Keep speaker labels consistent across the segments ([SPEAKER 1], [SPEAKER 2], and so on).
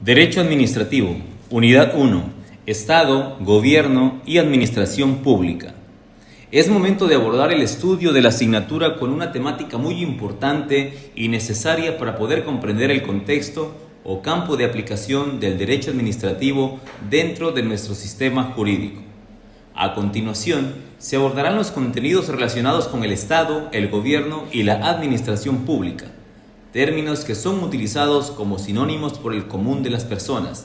[SPEAKER 1] Derecho Administrativo, Unidad 1, Estado, Gobierno y Administración Pública. Es momento de abordar el estudio de la asignatura con una temática muy importante y necesaria para poder comprender el contexto o campo de aplicación del derecho administrativo dentro de nuestro sistema jurídico. A continuación, se abordarán los contenidos relacionados con el Estado, el Gobierno y la Administración Pública, términos que son utilizados como sinónimos por el común de las personas,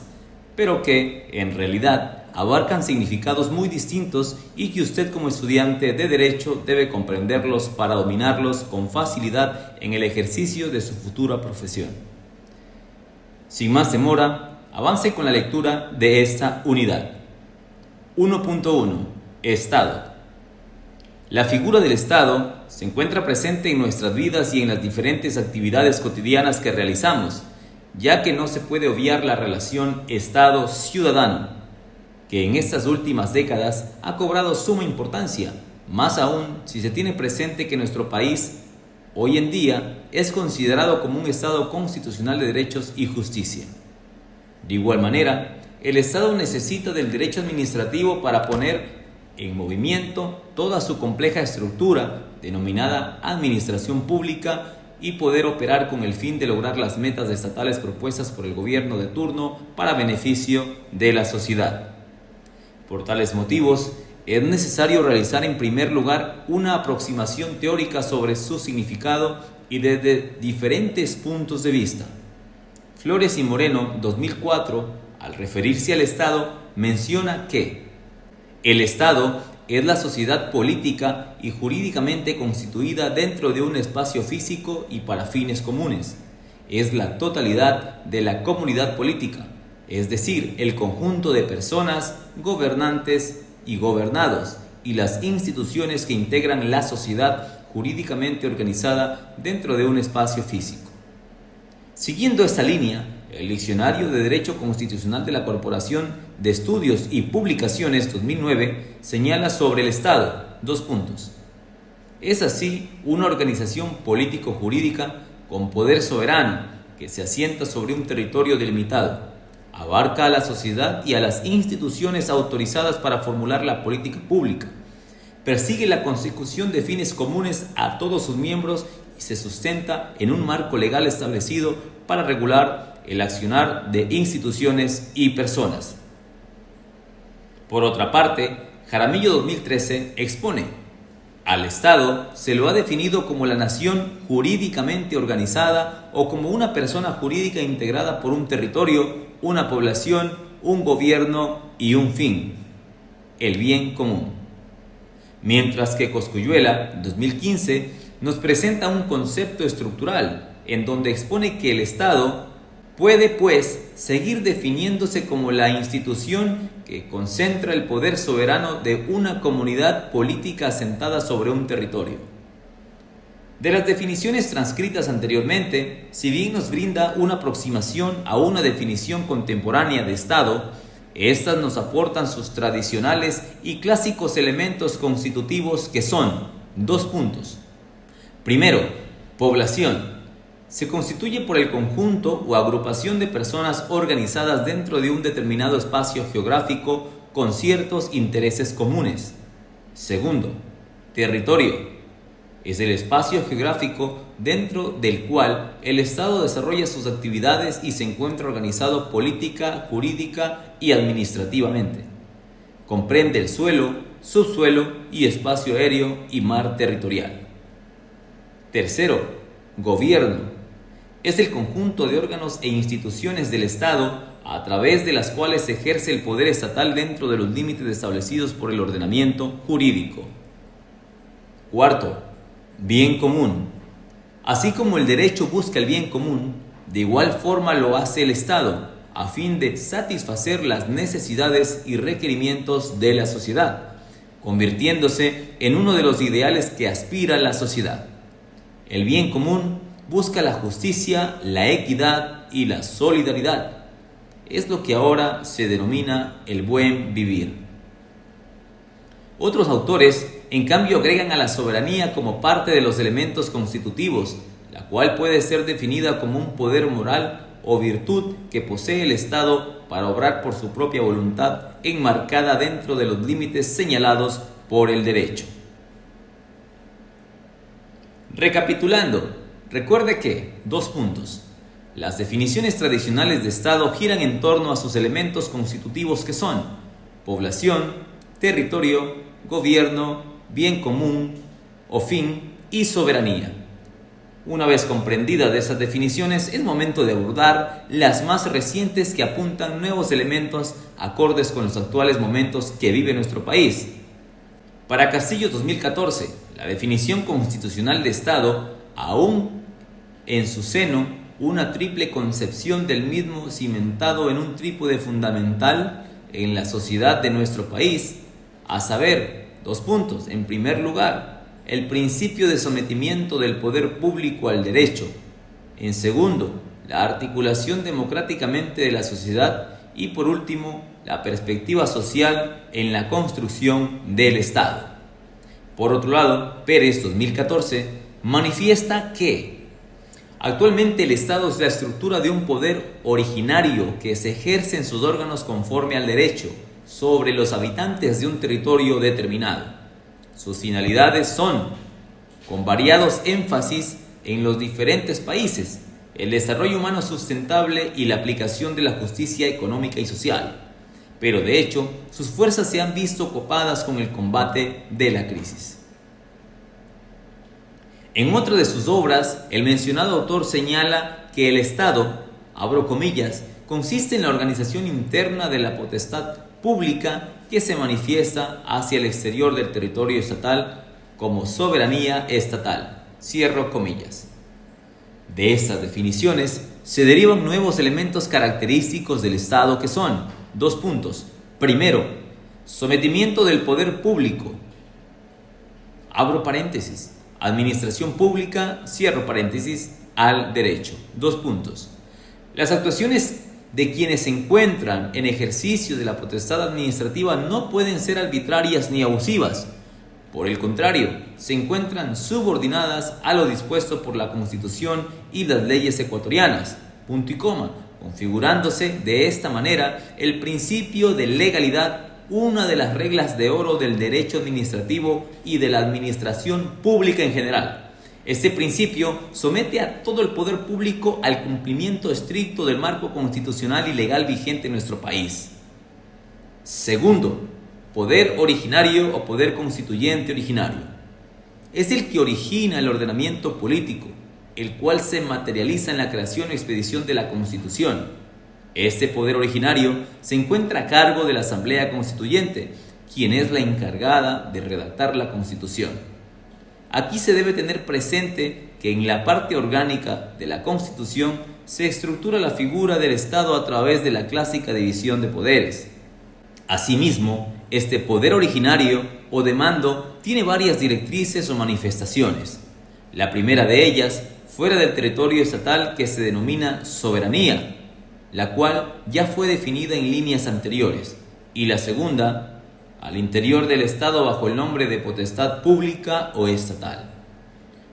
[SPEAKER 1] pero que, en realidad, abarcan significados muy distintos y que usted como estudiante de Derecho debe comprenderlos para dominarlos con facilidad en el ejercicio de su futura profesión. Sin más demora, avance con la lectura de esta unidad. 1.1. Estado. La figura del Estado se encuentra presente en nuestras vidas y en las diferentes actividades cotidianas que realizamos, ya que no se puede obviar la relación Estado-ciudadano, que en estas últimas décadas ha cobrado suma importancia, más aún si se tiene presente que nuestro país hoy en día es considerado como un Estado constitucional de derechos y justicia. De igual manera, el Estado necesita del derecho administrativo para poner en movimiento toda su compleja estructura denominada administración pública y poder operar con el fin de lograr las metas estatales propuestas por el gobierno de turno para beneficio de la sociedad. Por tales motivos, es necesario realizar en primer lugar una aproximación teórica sobre su significado y desde diferentes puntos de vista. Flores y Moreno, 2004, al referirse al Estado, menciona que el Estado es la sociedad política y jurídicamente constituida dentro de un espacio físico y para fines comunes. Es la totalidad de la comunidad política, es decir, el conjunto de personas, gobernantes y gobernados, y las instituciones que integran la sociedad jurídicamente organizada dentro de un espacio físico. Siguiendo esta línea, el Diccionario de Derecho Constitucional de la Corporación de Estudios y Publicaciones 2009 señala sobre el Estado, : es así una organización político-jurídica con poder soberano que se asienta sobre un territorio delimitado, abarca a la sociedad y a las instituciones autorizadas para formular la política pública, persigue la consecución de fines comunes a todos sus miembros y se sustenta en un marco legal establecido para regular el accionar de instituciones y personas. Por otra parte, Jaramillo 2013 expone: al Estado se lo ha definido como la nación jurídicamente organizada o como una persona jurídica integrada por un territorio, una población, un gobierno y un fin, el bien común. Mientras que Cosculluela, 2015, nos presenta un concepto estructural en donde expone que el Estado puede, pues, seguir definiéndose como la institución que concentra el poder soberano de una comunidad política asentada sobre un territorio. De las definiciones transcritas anteriormente, si bien nos brinda una aproximación a una definición contemporánea de Estado, estas nos aportan sus tradicionales y clásicos elementos constitutivos que son: Primero, población. Se constituye por el conjunto o agrupación de personas organizadas dentro de un determinado espacio geográfico con ciertos intereses comunes. Segundo, territorio. Es el espacio geográfico dentro del cual el Estado desarrolla sus actividades y se encuentra organizado política, jurídica y administrativamente. Comprende el suelo, subsuelo y espacio aéreo y mar territorial. Tercero, gobierno. Es el conjunto de órganos e instituciones del Estado a través de las cuales se ejerce el poder estatal dentro de los límites establecidos por el ordenamiento jurídico. Cuarto, bien común. Así como el derecho busca el bien común, de igual forma lo hace el Estado, a fin de satisfacer las necesidades y requerimientos de la sociedad, convirtiéndose en uno de los ideales que aspira la sociedad. El bien común busca la justicia, la equidad y la solidaridad. Es lo que ahora se denomina el buen vivir. Otros autores, en cambio, agregan a la soberanía como parte de los elementos constitutivos, la cual puede ser definida como un poder moral o virtud que posee el Estado para obrar por su propia voluntad, enmarcada dentro de los límites señalados por el derecho. Recapitulando, recuerde que, 2 puntos. Las definiciones tradicionales de Estado giran en torno a sus elementos constitutivos que son población, territorio, gobierno, bien común o fin y soberanía. Una vez comprendidas esas definiciones, es momento de abordar las más recientes que apuntan nuevos elementos acordes con los actuales momentos que vive nuestro país. Para Castillo 2014, la definición constitucional de Estado, aún en su seno, una triple concepción del mismo cimentado en un trípode fundamental en la sociedad de nuestro país, a saber, 2 puntos. En primer lugar, el principio de sometimiento del poder público al derecho. En segundo, la articulación democráticamente de la sociedad. Y por último, la perspectiva social en la construcción del Estado. Por otro lado, Pérez 2014 manifiesta que actualmente el Estado es la estructura de un poder originario que se ejerce en sus órganos conforme al derecho sobre los habitantes de un territorio determinado. Sus finalidades son, con variados énfasis en los diferentes países, el desarrollo humano sustentable y la aplicación de la justicia económica y social. Pero de hecho, sus fuerzas se han visto copadas con el combate de la crisis. En otra de sus obras, el mencionado autor señala que el Estado, abro comillas, consiste en la organización interna de la potestad pública que se manifiesta hacia el exterior del territorio estatal como soberanía estatal, cierro comillas. De estas definiciones se derivan nuevos elementos característicos del Estado que son, 2 puntos. Primero, sometimiento del poder público, abro paréntesis, administración pública, cierro paréntesis, al derecho, 2 puntos. Las actuaciones de quienes se encuentran en ejercicio de la potestad administrativa no pueden ser arbitrarias ni abusivas. Por el contrario, se encuentran subordinadas a lo dispuesto por la Constitución y las leyes ecuatorianas, punto y coma, configurándose de esta manera el principio de legalidad, una de las reglas de oro del derecho administrativo y de la administración pública en general. Este principio somete a todo el poder público al cumplimiento estricto del marco constitucional y legal vigente en nuestro país. Segundo, poder originario o poder constituyente originario. Es el que origina el ordenamiento político, el cual se materializa en la creación o expedición de la Constitución. Este poder originario se encuentra a cargo de la Asamblea Constituyente, quien es la encargada de redactar la Constitución. Aquí se debe tener presente que en la parte orgánica de la Constitución se estructura la figura del Estado a través de la clásica división de poderes. Asimismo, este poder originario o de mando tiene varias directrices o manifestaciones. La primera de ellas, fuera del territorio estatal, que se denomina soberanía, la cual ya fue definida en líneas anteriores, y la segunda, al interior del Estado bajo el nombre de potestad pública o estatal,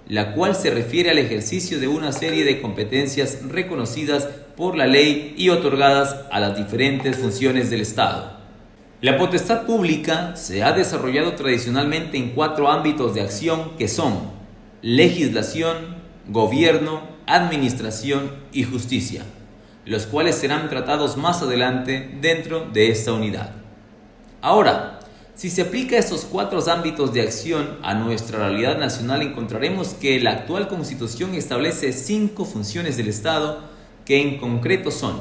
[SPEAKER 1] la cual se refiere al ejercicio de una serie de competencias reconocidas por la ley y otorgadas a las diferentes funciones del Estado. La potestad pública se ha desarrollado tradicionalmente en 4 ámbitos de acción que son legislación, gobierno, administración y justicia, los cuales serán tratados más adelante dentro de esta unidad. Ahora, si se aplica estos 4 ámbitos de acción a nuestra realidad nacional, encontraremos que la actual Constitución establece 5 funciones del Estado que en concreto son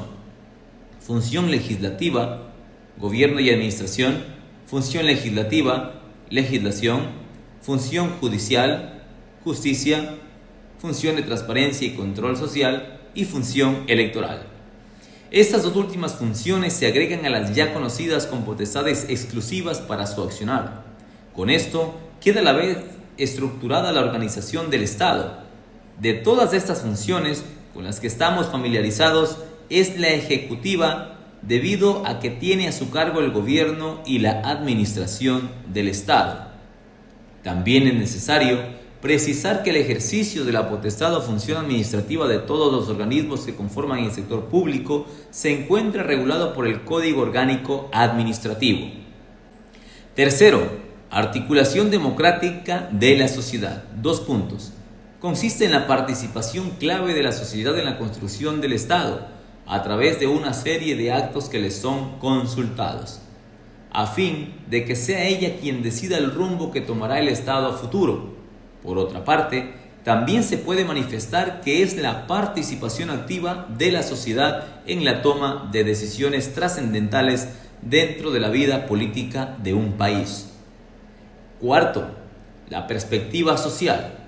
[SPEAKER 1] función legislativa, gobierno y administración, función legislativa, legislación, función judicial, justicia, función de transparencia y control social y función electoral. Estas 2 últimas funciones se agregan a las ya conocidas con potestades exclusivas para su accionar. Con esto queda a la vez estructurada la organización del Estado. De todas estas funciones con las que estamos familiarizados es la ejecutiva, debido a que tiene a su cargo el gobierno y la administración del Estado. También es necesario precisar que el ejercicio de la potestad o función administrativa de todos los organismos que conforman el sector público se encuentra regulado por el Código Orgánico Administrativo. Tercero, articulación democrática de la sociedad. 2 puntos. Consiste en la participación clave de la sociedad en la construcción del Estado, a través de una serie de actos que les son consultados, a fin de que sea ella quien decida el rumbo que tomará el Estado a futuro. Por otra parte, también se puede manifestar que es la participación activa de la sociedad en la toma de decisiones trascendentales dentro de la vida política de un país. Cuarto, la perspectiva social.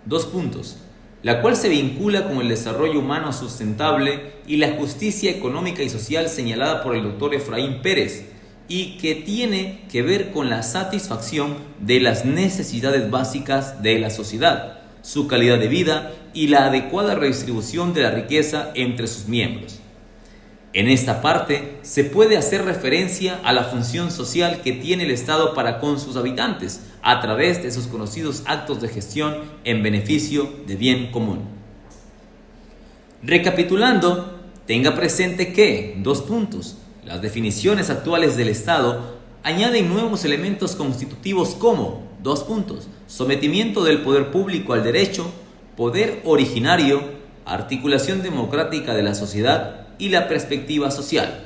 [SPEAKER 1] 2 puntos. La cual se vincula con el desarrollo humano sustentable y la justicia económica y social señalada por el doctor Efraín Pérez, y que tiene que ver con la satisfacción de las necesidades básicas de la sociedad, su calidad de vida y la adecuada redistribución de la riqueza entre sus miembros. En esta parte se puede hacer referencia a la función social que tiene el Estado para con sus habitantes, a través de sus conocidos actos de gestión en beneficio de bien común. Recapitulando, tenga presente que, 2 puntos, las definiciones actuales del Estado añaden nuevos elementos constitutivos como, 2 puntos, sometimiento del poder público al derecho, poder originario, articulación democrática de la sociedad y la perspectiva social.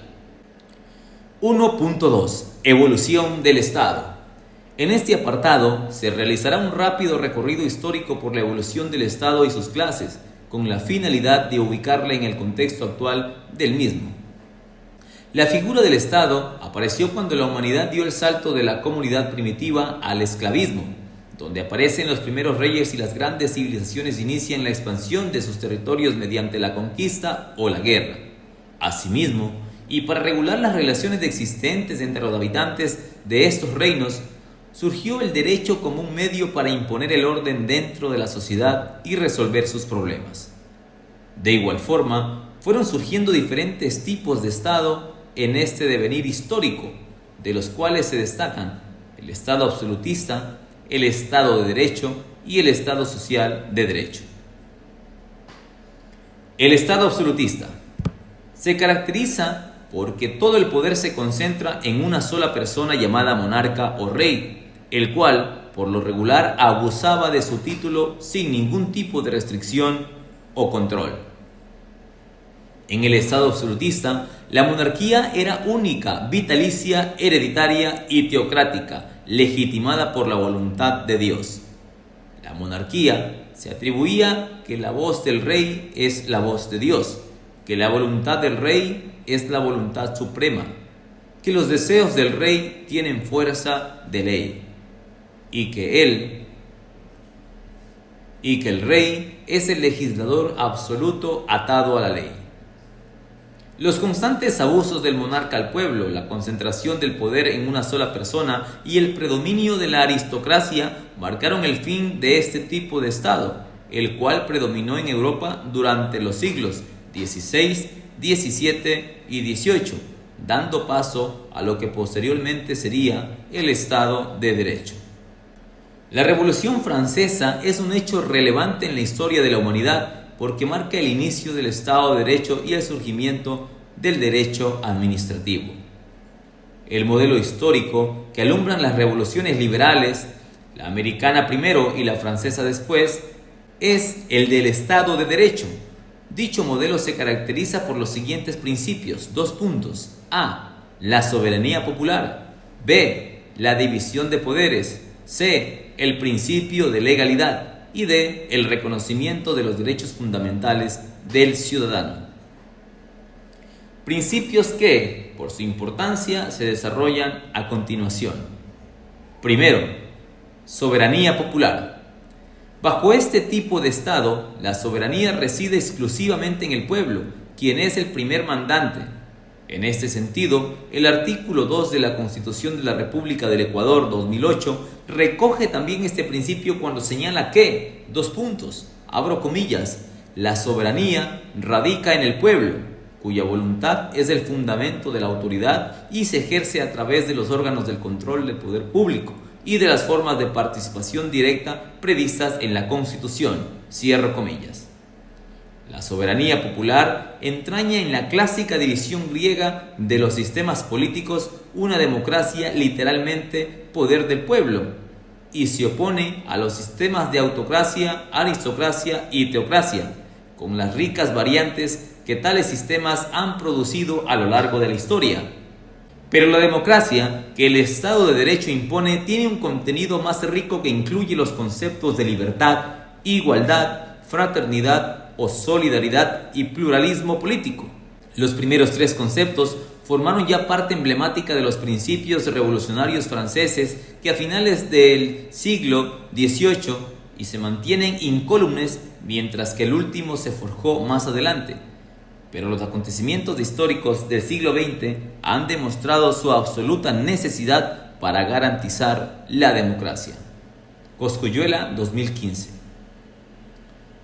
[SPEAKER 1] 1.2. Evolución del Estado. En este apartado se realizará un rápido recorrido histórico por la evolución del Estado y sus clases, con la finalidad de ubicarla en el contexto actual del mismo. La figura del Estado apareció cuando la humanidad dio el salto de la comunidad primitiva al esclavismo, donde aparecen los primeros reyes y las grandes civilizaciones inician la expansión de sus territorios mediante la conquista o la guerra. Asimismo, y para regular las relaciones existentes entre los habitantes de estos reinos, surgió el derecho como un medio para imponer el orden dentro de la sociedad y resolver sus problemas. De igual forma, fueron surgiendo diferentes tipos de Estado en este devenir histórico, de los cuales se destacan el Estado absolutista, el Estado de Derecho y el Estado social de Derecho. El Estado absolutista se caracteriza porque todo el poder se concentra en una sola persona llamada monarca o rey, el cual, por lo regular, abusaba de su título sin ningún tipo de restricción o control. En el Estado absolutista, la monarquía era única, vitalicia, hereditaria y teocrática, legitimada por la voluntad de Dios. La monarquía se atribuía que la voz del rey es la voz de Dios, que la voluntad del rey es la voluntad suprema, que los deseos del rey tienen fuerza de ley, y que el rey es el legislador absoluto atado a la ley. Los constantes abusos del monarca al pueblo, la concentración del poder en una sola persona y el predominio de la aristocracia marcaron el fin de este tipo de Estado, el cual predominó en Europa durante los siglos XVI, XVII y XVIII, dando paso a lo que posteriormente sería el Estado de Derecho. La Revolución Francesa es un hecho relevante en la historia de la humanidad porque marca el inicio del Estado de Derecho y el surgimiento del derecho administrativo. El modelo histórico que alumbran las revoluciones liberales, la americana primero y la francesa después, es el del Estado de Derecho. Dicho modelo se caracteriza por los siguientes principios: 2 puntos. A. La soberanía popular. B. La división de poderes. C. El principio de legalidad. Y D. El reconocimiento de los derechos fundamentales del ciudadano. Principios que, por su importancia, se desarrollan a continuación. Primero, soberanía popular. Bajo este tipo de Estado, la soberanía reside exclusivamente en el pueblo, quien es el primer mandante. En este sentido, el artículo 2 de la Constitución de la República del Ecuador 2008 recoge también este principio cuando señala que, 2 puntos, abro comillas, la soberanía radica en el pueblo, cuya voluntad es el fundamento de la autoridad y se ejerce a través de los órganos del control del poder público, y de las formas de participación directa previstas en la Constitución. Cierro comillas. La soberanía popular entraña en la clásica división griega de los sistemas políticos una democracia, literalmente poder del pueblo, y se opone a los sistemas de autocracia, aristocracia y teocracia, con las ricas variantes que tales sistemas han producido a lo largo de la historia. Pero la democracia que el Estado de Derecho impone tiene un contenido más rico que incluye los conceptos de libertad, igualdad, fraternidad o solidaridad y pluralismo político. Los primeros tres conceptos formaron ya parte emblemática de los principios revolucionarios franceses que a finales del siglo XVIII y se mantienen incólumes, mientras que el último se forjó más adelante. Pero los acontecimientos históricos del siglo XX han demostrado su absoluta necesidad para garantizar la democracia. Cosculluela, 2015.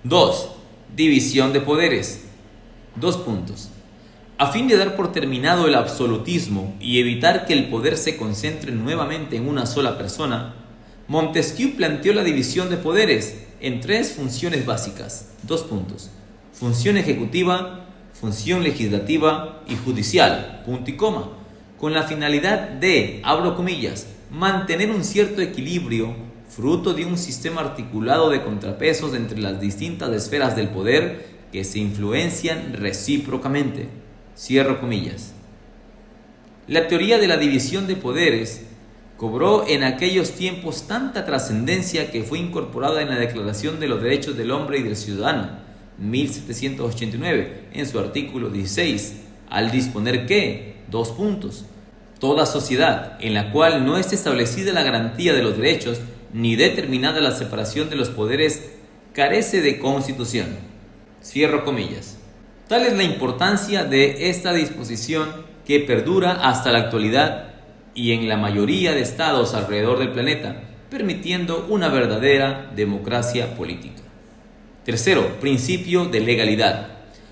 [SPEAKER 1] 2. División de poderes. 2 puntos. A fin de dar por terminado el absolutismo y evitar que el poder se concentre nuevamente en una sola persona, Montesquieu planteó la división de poderes en 3 funciones básicas. 2 puntos. Función ejecutiva, función legislativa y judicial, punto y coma, con la finalidad de, abro comillas, mantener un cierto equilibrio, fruto de un sistema articulado de contrapesos entre las distintas esferas del poder que se influencian recíprocamente, cierro comillas. La teoría de la división de poderes cobró en aquellos tiempos tanta trascendencia que fue incorporada en la Declaración de los Derechos del Hombre y del Ciudadano, 1789, en su artículo 16, al disponer que, 2 puntos, toda sociedad en la cual no esté establecida la garantía de los derechos ni determinada la separación de los poderes carece de constitución. Cierro comillas. Tal es la importancia de esta disposición que perdura hasta la actualidad y en la mayoría de estados alrededor del planeta, permitiendo una verdadera democracia política. Tercero, principio de legalidad.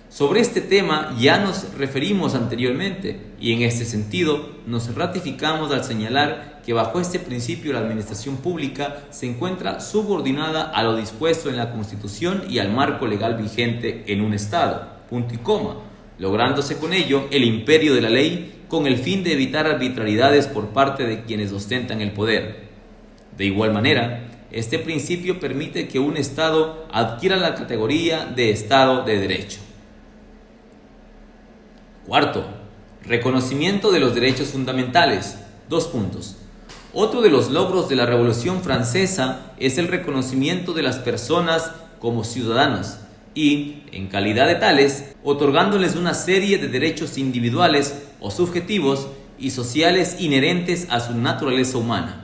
[SPEAKER 1] Sobre este tema ya nos referimos anteriormente y en este sentido nos ratificamos al señalar que bajo este principio la administración pública se encuentra subordinada a lo dispuesto en la Constitución y al marco legal vigente en un Estado, punto y coma, lográndose con ello el imperio de la ley con el fin de evitar arbitrariedades por parte de quienes ostentan el poder. De igual manera, este principio permite que un Estado adquiera la categoría de Estado de Derecho. Cuarto, reconocimiento de los derechos fundamentales. 2 puntos. Otro de los logros de la Revolución Francesa es el reconocimiento de las personas como ciudadanos y, en calidad de tales, otorgándoles una serie de derechos individuales o subjetivos y sociales inherentes a su naturaleza humana.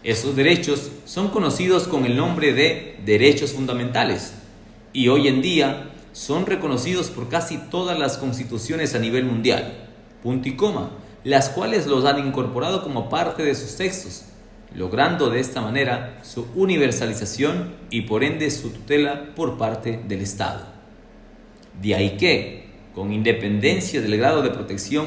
[SPEAKER 1] Esos derechos son conocidos con el nombre de derechos fundamentales y hoy en día son reconocidos por casi todas las constituciones a nivel mundial, punto y coma, las cuales los han incorporado como parte de sus textos, logrando de esta manera su universalización y por ende su tutela por parte del Estado. De ahí que, con independencia del grado de protección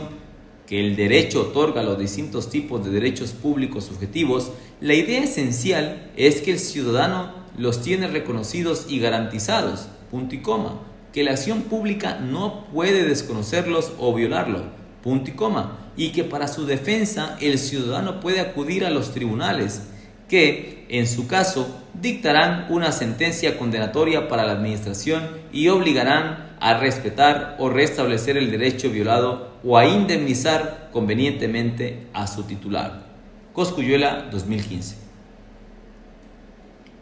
[SPEAKER 1] que el derecho otorga a los distintos tipos de derechos públicos subjetivos, la idea esencial es que el ciudadano los tiene reconocidos y garantizados, punto y coma, que la acción pública no puede desconocerlos o violarlos, punto y coma, y que para su defensa el ciudadano puede acudir a los tribunales, que, en su caso, dictarán una sentencia condenatoria para la administración y obligarán a respetar o restablecer el derecho violado o a indemnizar convenientemente a su titular. Cosculluela, 2015.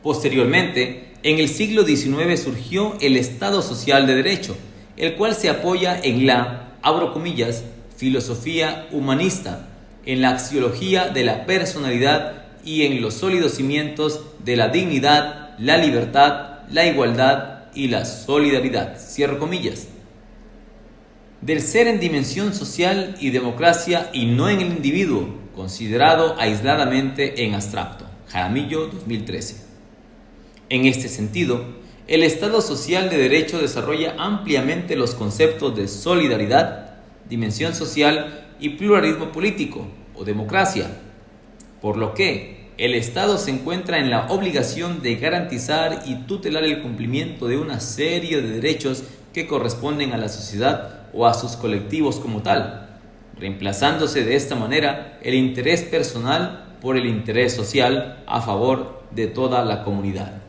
[SPEAKER 1] Posteriormente, en el siglo XIX surgió el Estado Social de Derecho, el cual se apoya en la, abro comillas, filosofía humanista, en la axiología de la personalidad y en los sólidos cimientos de la dignidad, la libertad, la igualdad y la solidaridad, cierro comillas, del ser en dimensión social y democracia y no en el individuo, considerado aisladamente en abstracto. Jaramillo, 2013. En este sentido, el Estado Social de Derecho desarrolla ampliamente los conceptos de solidaridad, dimensión social y pluralismo político o democracia, por lo que el Estado se encuentra en la obligación de garantizar y tutelar el cumplimiento de una serie de derechos que corresponden a la sociedad o a sus colectivos como tal, reemplazándose de esta manera el interés personal por el interés social a favor de toda la comunidad.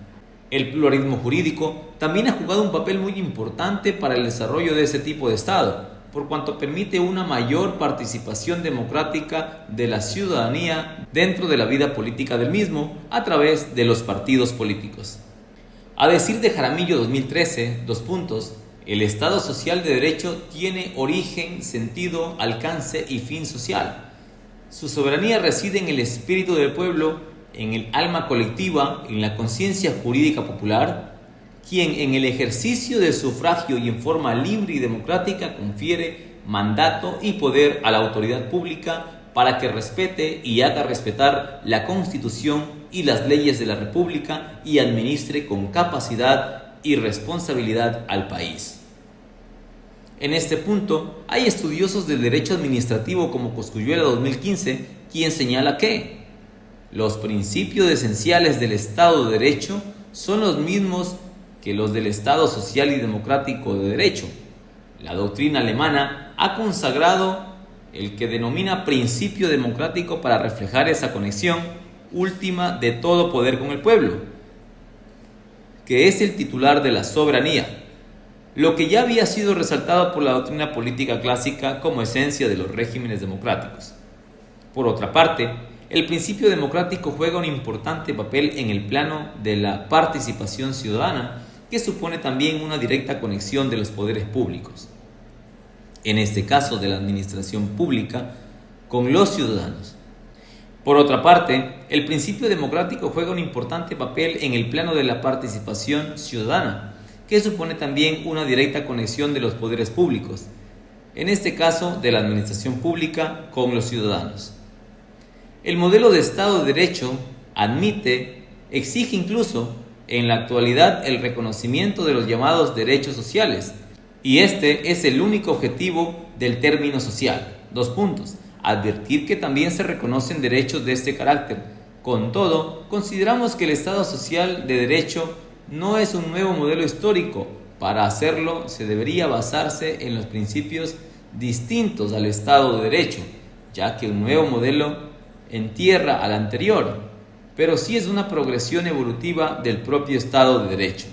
[SPEAKER 1] El pluralismo jurídico también ha jugado un papel muy importante para el desarrollo de ese tipo de Estado, por cuanto permite una mayor participación democrática de la ciudadanía dentro de la vida política del mismo a través de los partidos políticos. A decir de Jaramillo 2013, el Estado social de derecho tiene origen, sentido, alcance y fin social. Su soberanía reside en el espíritu del pueblo, en el alma colectiva, en la conciencia jurídica popular, quien en el ejercicio del sufragio y en forma libre y democrática confiere mandato y poder a la autoridad pública para que respete y haga respetar la Constitución y las leyes de la República y administre con capacidad y responsabilidad al país. En este punto, hay estudiosos del derecho administrativo como Cosculluela 2015, quien señala que los principios esenciales del Estado de Derecho son los mismos que los del Estado social y democrático de derecho. La doctrina alemana ha consagrado el que denomina principio democrático para reflejar esa conexión última de todo poder con el pueblo, que es el titular de la soberanía, lo que ya había sido resaltado por la doctrina política clásica como esencia de los regímenes democráticos. Por otra parte, el principio democrático juega un importante papel en el plano de la participación ciudadana, que supone también una directa conexión de los poderes públicos, en este caso de la administración pública, con los ciudadanos. Por otra parte, el principio democrático juega un importante papel en el plano de la participación ciudadana, que supone también una directa conexión de los poderes públicos, en este caso de la administración pública con los ciudadanos. El modelo de Estado de Derecho exige incluso en la actualidad el reconocimiento de los llamados derechos sociales, y este es el único objetivo del término social. Advertir que también se reconocen derechos de este carácter. Con todo, consideramos que el Estado social de derecho no es un nuevo modelo histórico. Para hacerlo, se debería basarse en los principios distintos al Estado de derecho, ya que un nuevo modelo entierra al anterior, pero sí es una progresión evolutiva del propio Estado de Derecho,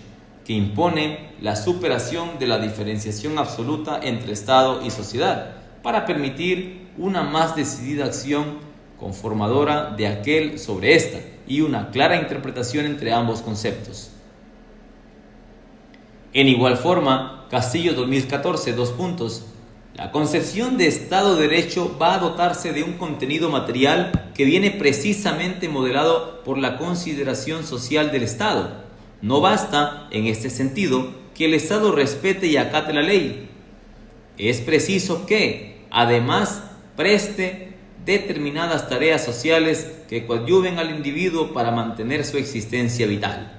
[SPEAKER 1] que impone la superación de la diferenciación absoluta entre Estado y sociedad, para permitir una más decidida acción conformadora de aquel sobre esta y una clara interpretación entre ambos conceptos. En igual forma, Castillo 2014, la concepción de Estado de Derecho va a dotarse de un contenido material que viene precisamente modelado por la consideración social del Estado. No basta, en este sentido, que el Estado respete y acate la ley. Es preciso que, además, preste determinadas tareas sociales que coadyuven al individuo para mantener su existencia vital.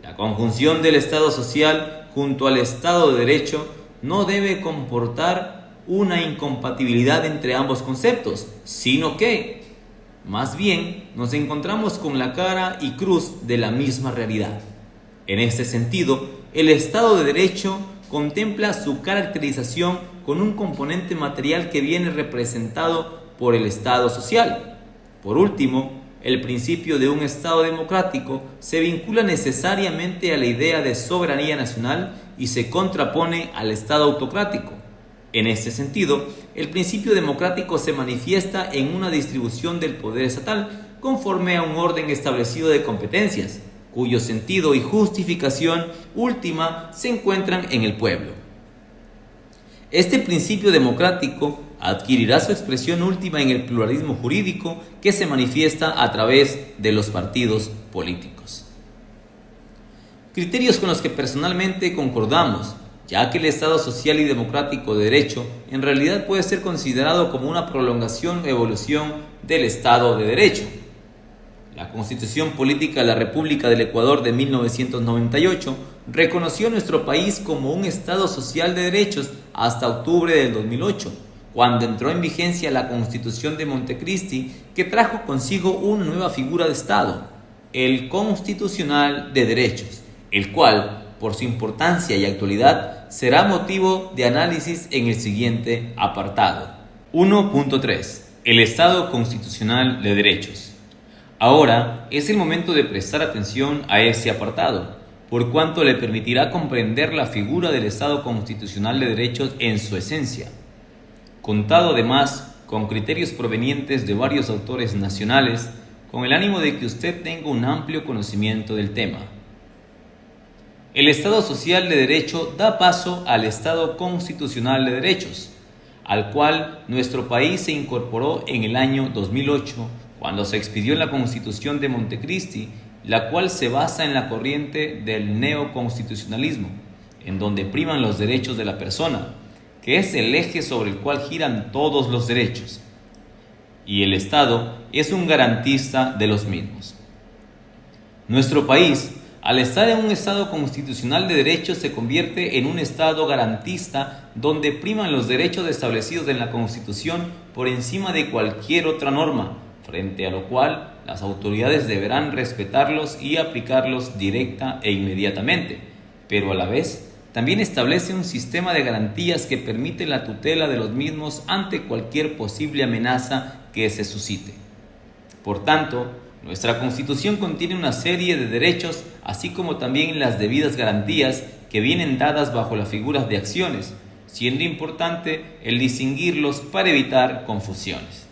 [SPEAKER 1] La conjunción del Estado social junto al Estado de Derecho no debe comportar una incompatibilidad entre ambos conceptos, sino que, más bien, nos encontramos con la cara y cruz de la misma realidad. En este sentido, el Estado de Derecho contempla su caracterización con un componente material que viene representado por el Estado social. Por último, el principio de un Estado democrático se vincula necesariamente a la idea de soberanía nacional y se contrapone al Estado autocrático. En este sentido, el principio democrático se manifiesta en una distribución del poder estatal conforme a un orden establecido de competencias, cuyo sentido y justificación última se encuentran en el pueblo. Este principio democrático adquirirá su expresión última en el pluralismo jurídico que se manifiesta a través de los partidos políticos. Criterios con los que personalmente concordamos, ya que el Estado social y democrático de derecho en realidad puede ser considerado como una prolongación o evolución del Estado de Derecho. La Constitución Política de la República del Ecuador de 1998 reconoció a nuestro país como un Estado social de derechos hasta octubre del 2008, cuando entró en vigencia la Constitución de Montecristi, que trajo consigo una nueva figura de Estado, el Constitucional de Derechos, el cual, por su importancia y actualidad, será motivo de análisis en el siguiente apartado. 1.3. El Estado Constitucional de Derechos. Ahora es el momento de prestar atención a ese apartado, por cuanto le permitirá comprender la figura del Estado Constitucional de Derechos en su esencia, contado además con criterios provenientes de varios autores nacionales, con el ánimo de que usted tenga un amplio conocimiento del tema. El Estado Social de Derecho da paso al Estado Constitucional de Derechos, al cual nuestro país se incorporó en el año 2008, cuando se expidió la Constitución de Montecristi, la cual se basa en la corriente del neoconstitucionalismo, en donde priman los derechos de la persona, que es el eje sobre el cual giran todos los derechos, y el Estado es un garantista de los mismos. Nuestro país, al estar en un Estado constitucional de derechos, se convierte en un Estado garantista donde priman los derechos establecidos en la Constitución por encima de cualquier otra norma, frente a lo cual las autoridades deberán respetarlos y aplicarlos directa e inmediatamente, pero a la vez también establece un sistema de garantías que permite la tutela de los mismos ante cualquier posible amenaza que se suscite. Por tanto, nuestra Constitución contiene una serie de derechos, así como también las debidas garantías que vienen dadas bajo las figuras de acciones, siendo importante el distinguirlos para evitar confusiones.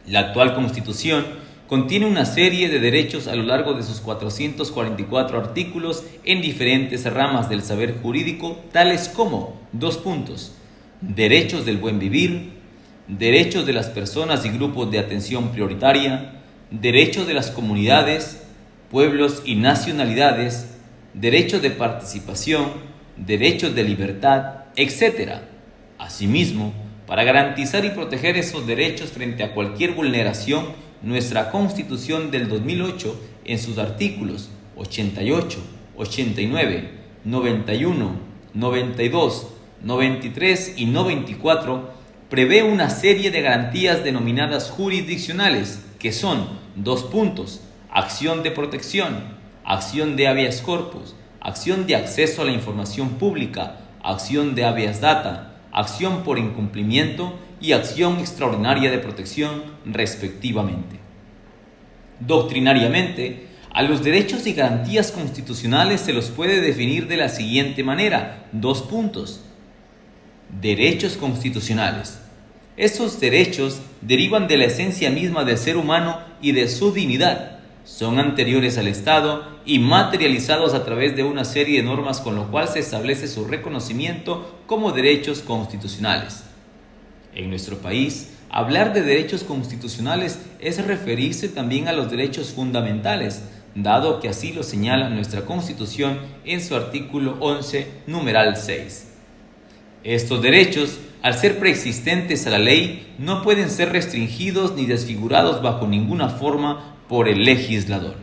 [SPEAKER 1] La actual Constitución contiene una serie de derechos a lo largo de sus 444 artículos en diferentes ramas del saber jurídico, tales como: 2 puntos, derechos del buen vivir, derechos de las personas y grupos de atención prioritaria, derechos de las comunidades, pueblos y nacionalidades, derechos de participación, derechos de libertad, etc. Asimismo, para garantizar y proteger esos derechos frente a cualquier vulneración, nuestra Constitución del 2008, en sus artículos 88, 89, 91, 92, 93 y 94, prevé una serie de garantías denominadas jurisdiccionales, que son: 2 puntos, acción de protección, acción de habeas corpus, acción de acceso a la información pública, acción de habeas data, acción por incumplimiento y acción extraordinaria de protección, respectivamente. Doctrinariamente, a los derechos y garantías constitucionales se los puede definir de la siguiente manera: 2 puntos. Derechos constitucionales. Estos derechos derivan de la esencia misma del ser humano y de su dignidad. Son anteriores al Estado y materializados a través de una serie de normas, con lo cual se establece su reconocimiento como derechos constitucionales. En nuestro país, hablar de derechos constitucionales es referirse también a los derechos fundamentales, dado que así lo señala nuestra Constitución en su artículo 11, numeral 6. Estos derechos, al ser preexistentes a la ley, no pueden ser restringidos ni desfigurados bajo ninguna forma por el legislador.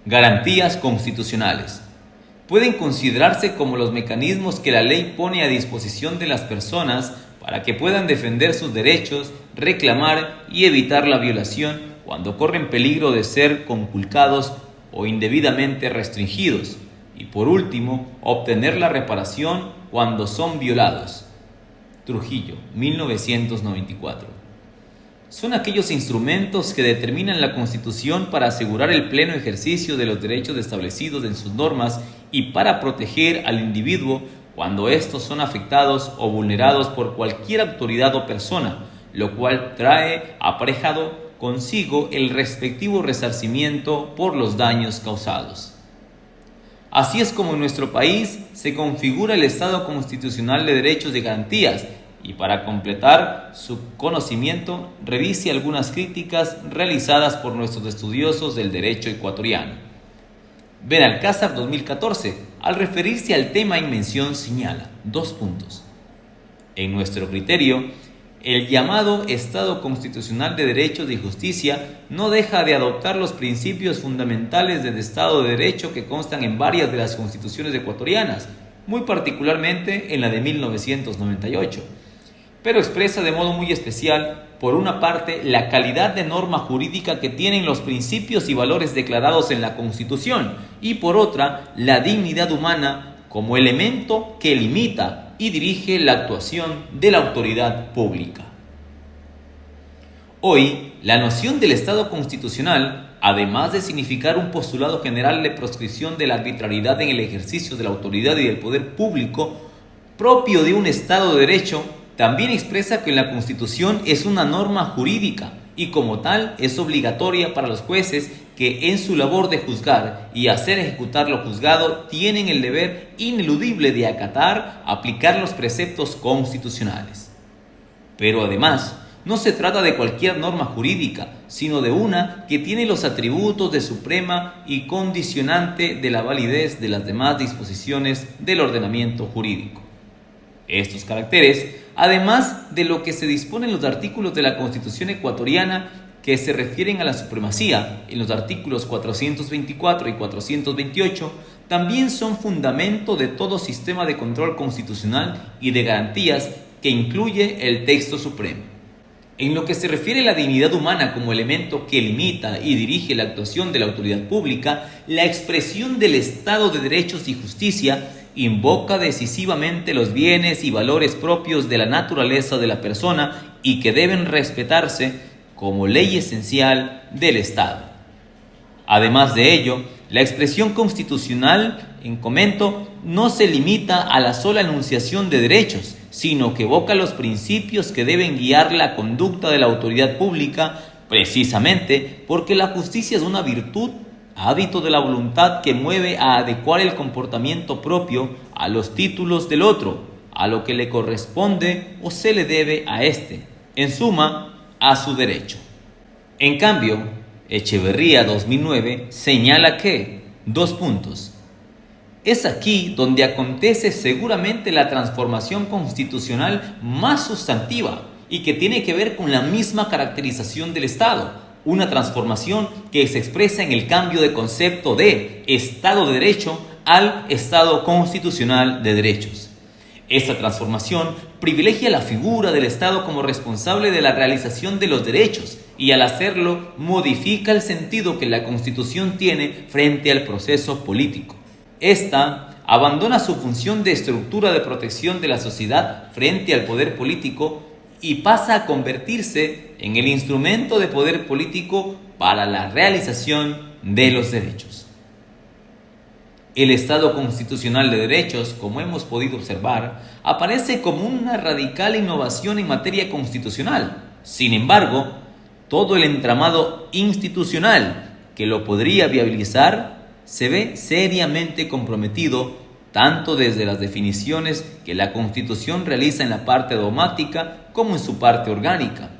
[SPEAKER 1] Garantías constitucionales. Pueden considerarse como los mecanismos que la ley pone a disposición de las personas para que puedan defender sus derechos, reclamar y evitar la violación cuando corren peligro de ser conculcados o indebidamente restringidos, y por último, obtener la reparación cuando son violados. Trujillo, 1994. Son aquellos instrumentos que determinan la Constitución para asegurar el pleno ejercicio de los derechos establecidos en sus normas y para proteger al individuo cuando estos son afectados o vulnerados por cualquier autoridad o persona, lo cual trae aparejado consigo el respectivo resarcimiento por los daños causados. Así es como en nuestro país se configura el Estado Constitucional de Derechos y Garantías, y para completar su conocimiento, revise algunas críticas realizadas por nuestros estudiosos del derecho ecuatoriano. Benalcázar 2014, al referirse al tema en mención, señala: 2 puntos. En nuestro criterio, el llamado Estado Constitucional de Derechos y Justicia no deja de adoptar los principios fundamentales del Estado de Derecho que constan en varias de las constituciones ecuatorianas, muy particularmente en la de 1998, pero expresa de modo muy especial, por una parte, la calidad de norma jurídica que tienen los principios y valores declarados en la Constitución, y por otra, la dignidad humana como elemento que limita y dirige la actuación de la autoridad pública. Hoy, la noción del Estado constitucional, además de significar un postulado general de proscripción de la arbitrariedad en el ejercicio de la autoridad y del poder público, propio de un Estado de Derecho, también expresa que la Constitución es una norma jurídica y como tal es obligatoria para los jueces que en su labor de juzgar y hacer ejecutar lo juzgado tienen el deber ineludible de acatar, aplicar los preceptos constitucionales. Pero además, no se trata de cualquier norma jurídica, sino de una que tiene los atributos de suprema y condicionante de la validez de las demás disposiciones del ordenamiento jurídico. Estos caracteres, además de lo que se dispone en los artículos de la Constitución ecuatoriana que se refieren a la supremacía, en los artículos 424 y 428, también son fundamento de todo sistema de control constitucional y de garantías que incluye el texto supremo. En lo que se refiere a la dignidad humana como elemento que limita y dirige la actuación de la autoridad pública, la expresión del Estado de Derechos y Justicia invoca decisivamente los bienes y valores propios de la naturaleza de la persona y que deben respetarse como ley esencial del Estado. Además de ello, la expresión constitucional, en comento, no se limita a la sola enunciación de derechos, sino que evoca los principios que deben guiar la conducta de la autoridad pública, precisamente porque la justicia es una virtud, hábito de la voluntad que mueve a adecuar el comportamiento propio a los títulos del otro, a lo que le corresponde o se le debe a éste, en suma, a su derecho. En cambio, Echeverría 2009 señala que, es aquí donde acontece seguramente la transformación constitucional más sustantiva y que tiene que ver con la misma caracterización del Estado, una transformación que se expresa en el cambio de concepto de Estado de Derecho al Estado constitucional de derechos. Esta transformación privilegia la figura del Estado como responsable de la realización de los derechos y al hacerlo modifica el sentido que la Constitución tiene frente al proceso político. Esta abandona su función de estructura de protección de la sociedad frente al poder político y pasa a convertirse en el instrumento de poder político para la realización de los derechos. El Estado constitucional de derechos, como hemos podido observar, aparece como una radical innovación en materia constitucional. Sin embargo, todo el entramado institucional que lo podría viabilizar se ve seriamente comprometido tanto desde las definiciones que la Constitución realiza en la parte dogmática como en su parte orgánica.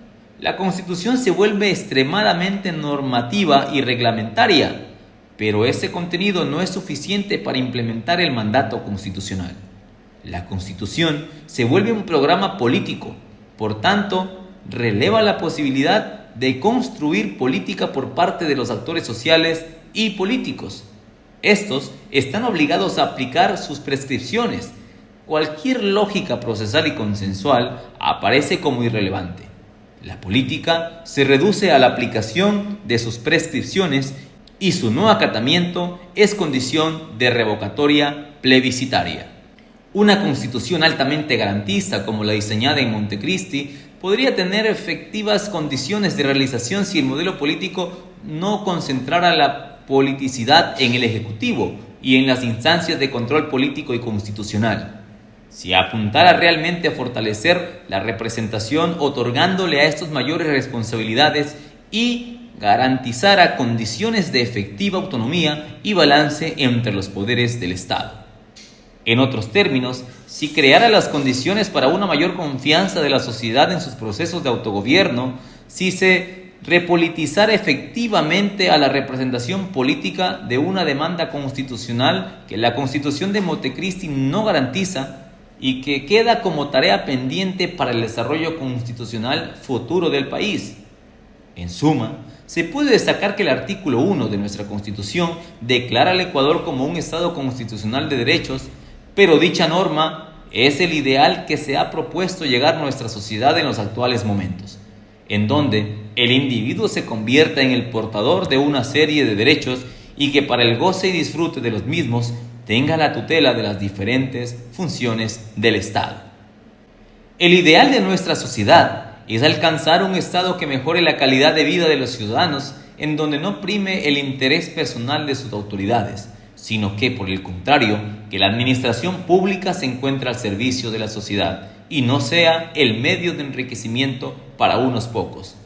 [SPEAKER 1] La Constitución se vuelve extremadamente normativa y reglamentaria, pero ese contenido no es suficiente para implementar el mandato constitucional. La Constitución se vuelve un programa político, por tanto, releva la posibilidad de construir política por parte de los actores sociales y políticos. Estos están obligados a aplicar sus prescripciones. Cualquier lógica procesal y consensual aparece como irrelevante. La política se reduce a la aplicación de sus prescripciones y su no acatamiento es condición de revocatoria plebiscitaria. Una constitución altamente garantista como la diseñada en Montecristi podría tener efectivas condiciones de realización si el modelo político no concentrara la politicidad en el Ejecutivo y en las instancias de control político y constitucional. Si apuntara realmente a fortalecer la representación otorgándole a estos mayores responsabilidades y garantizara condiciones de efectiva autonomía y balance entre los poderes del Estado. En otros términos, si creara las condiciones para una mayor confianza de la sociedad en sus procesos de autogobierno, si se repolitizara efectivamente a la representación política de una demanda constitucional que la Constitución de Montecristi no garantiza y que queda como tarea pendiente para el desarrollo constitucional futuro del país. En suma, se puede destacar que el artículo 1 de nuestra Constitución declara al Ecuador como un Estado constitucional de derechos, pero dicha norma es el ideal que se ha propuesto llegar a nuestra sociedad en los actuales momentos, en donde el individuo se convierta en el portador de una serie de derechos y que para el goce y disfrute de los mismos tenga la tutela de las diferentes funciones del Estado. El ideal de nuestra sociedad es alcanzar un Estado que mejore la calidad de vida de los ciudadanos, en donde no prime el interés personal de sus autoridades, sino que, por el contrario, que la administración pública se encuentre al servicio de la sociedad y no sea el medio de enriquecimiento para unos pocos.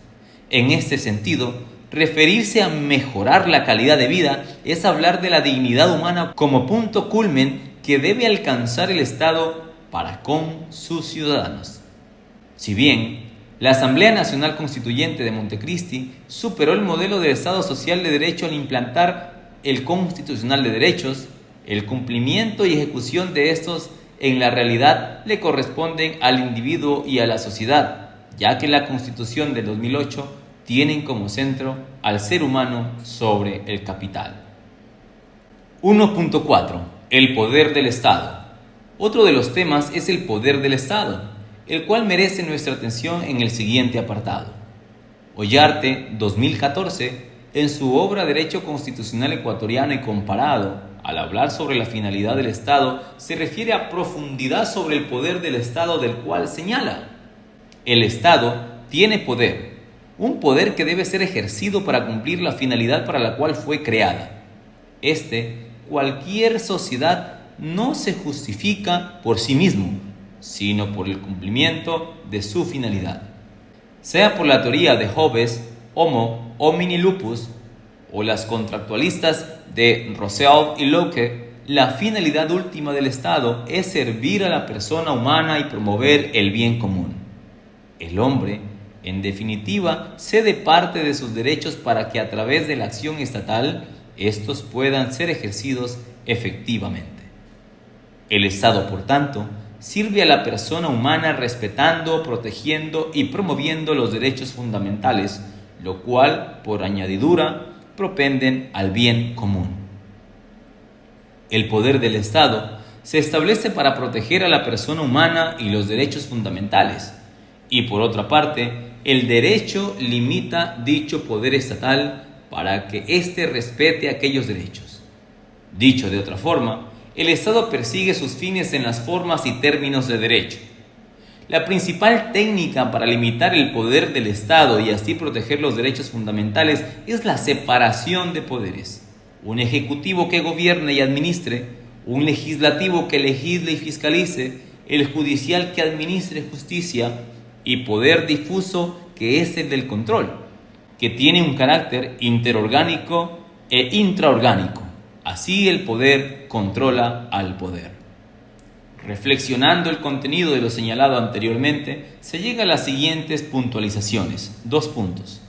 [SPEAKER 1] En este sentido, referirse a mejorar la calidad de vida es hablar de la dignidad humana como punto culmen que debe alcanzar el Estado para con sus ciudadanos. Si bien la Asamblea Nacional Constituyente de Montecristi superó el modelo del Estado Social de Derecho al implantar el Constitucional de Derechos, el cumplimiento y ejecución de estos en la realidad le corresponden al individuo y a la sociedad, ya que la Constitución del 2008 tienen como centro al ser humano sobre el capital. 1.4. El poder del Estado. Otro de los temas es el poder del Estado, el cual merece nuestra atención en el siguiente apartado. Ollarte, 2014, en su obra Derecho Constitucional Ecuatoriano y Comparado, al hablar sobre la finalidad del Estado, se refiere a profundidad sobre el poder del Estado, del cual señala: el Estado tiene poder, un poder que debe ser ejercido para cumplir la finalidad para la cual fue creada. Cualquier sociedad no se justifica por sí mismo, sino por el cumplimiento de su finalidad. Sea por la teoría de Hobbes, Homo homini lupus, o las contractualistas de Rousseau y Locke, la finalidad última del Estado es servir a la persona humana y promover el bien común. El hombre, en definitiva, cede parte de sus derechos para que a través de la acción estatal, estos puedan ser ejercidos efectivamente. El Estado, por tanto, sirve a la persona humana respetando, protegiendo y promoviendo los derechos fundamentales, lo cual, por añadidura, propenden al bien común. El poder del Estado se establece para proteger a la persona humana y los derechos fundamentales, y por otra parte, el derecho limita dicho poder estatal para que éste respete aquellos derechos. Dicho de otra forma, el Estado persigue sus fines en las formas y términos de derecho. La principal técnica para limitar el poder del Estado y así proteger los derechos fundamentales es la separación de poderes. Un ejecutivo que gobierne y administre, un legislativo que legisle y fiscalice, el judicial que administre justicia y poder difuso que es el del control, que tiene un carácter interorgánico e intraorgánico. Así el poder controla al poder. Reflexionando el contenido de lo señalado anteriormente, se llega a las siguientes puntualizaciones. 2 puntos.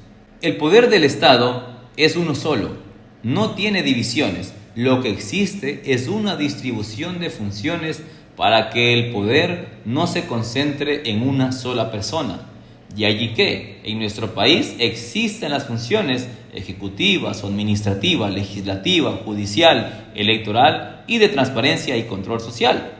[SPEAKER 1] El poder del Estado es uno solo, no tiene divisiones. Lo que existe es una distribución de funciones para que el poder no se concentre en una sola persona. Y allí que en nuestro país existen las funciones ejecutivas, administrativa, legislativa, judicial, electoral y de transparencia y control social.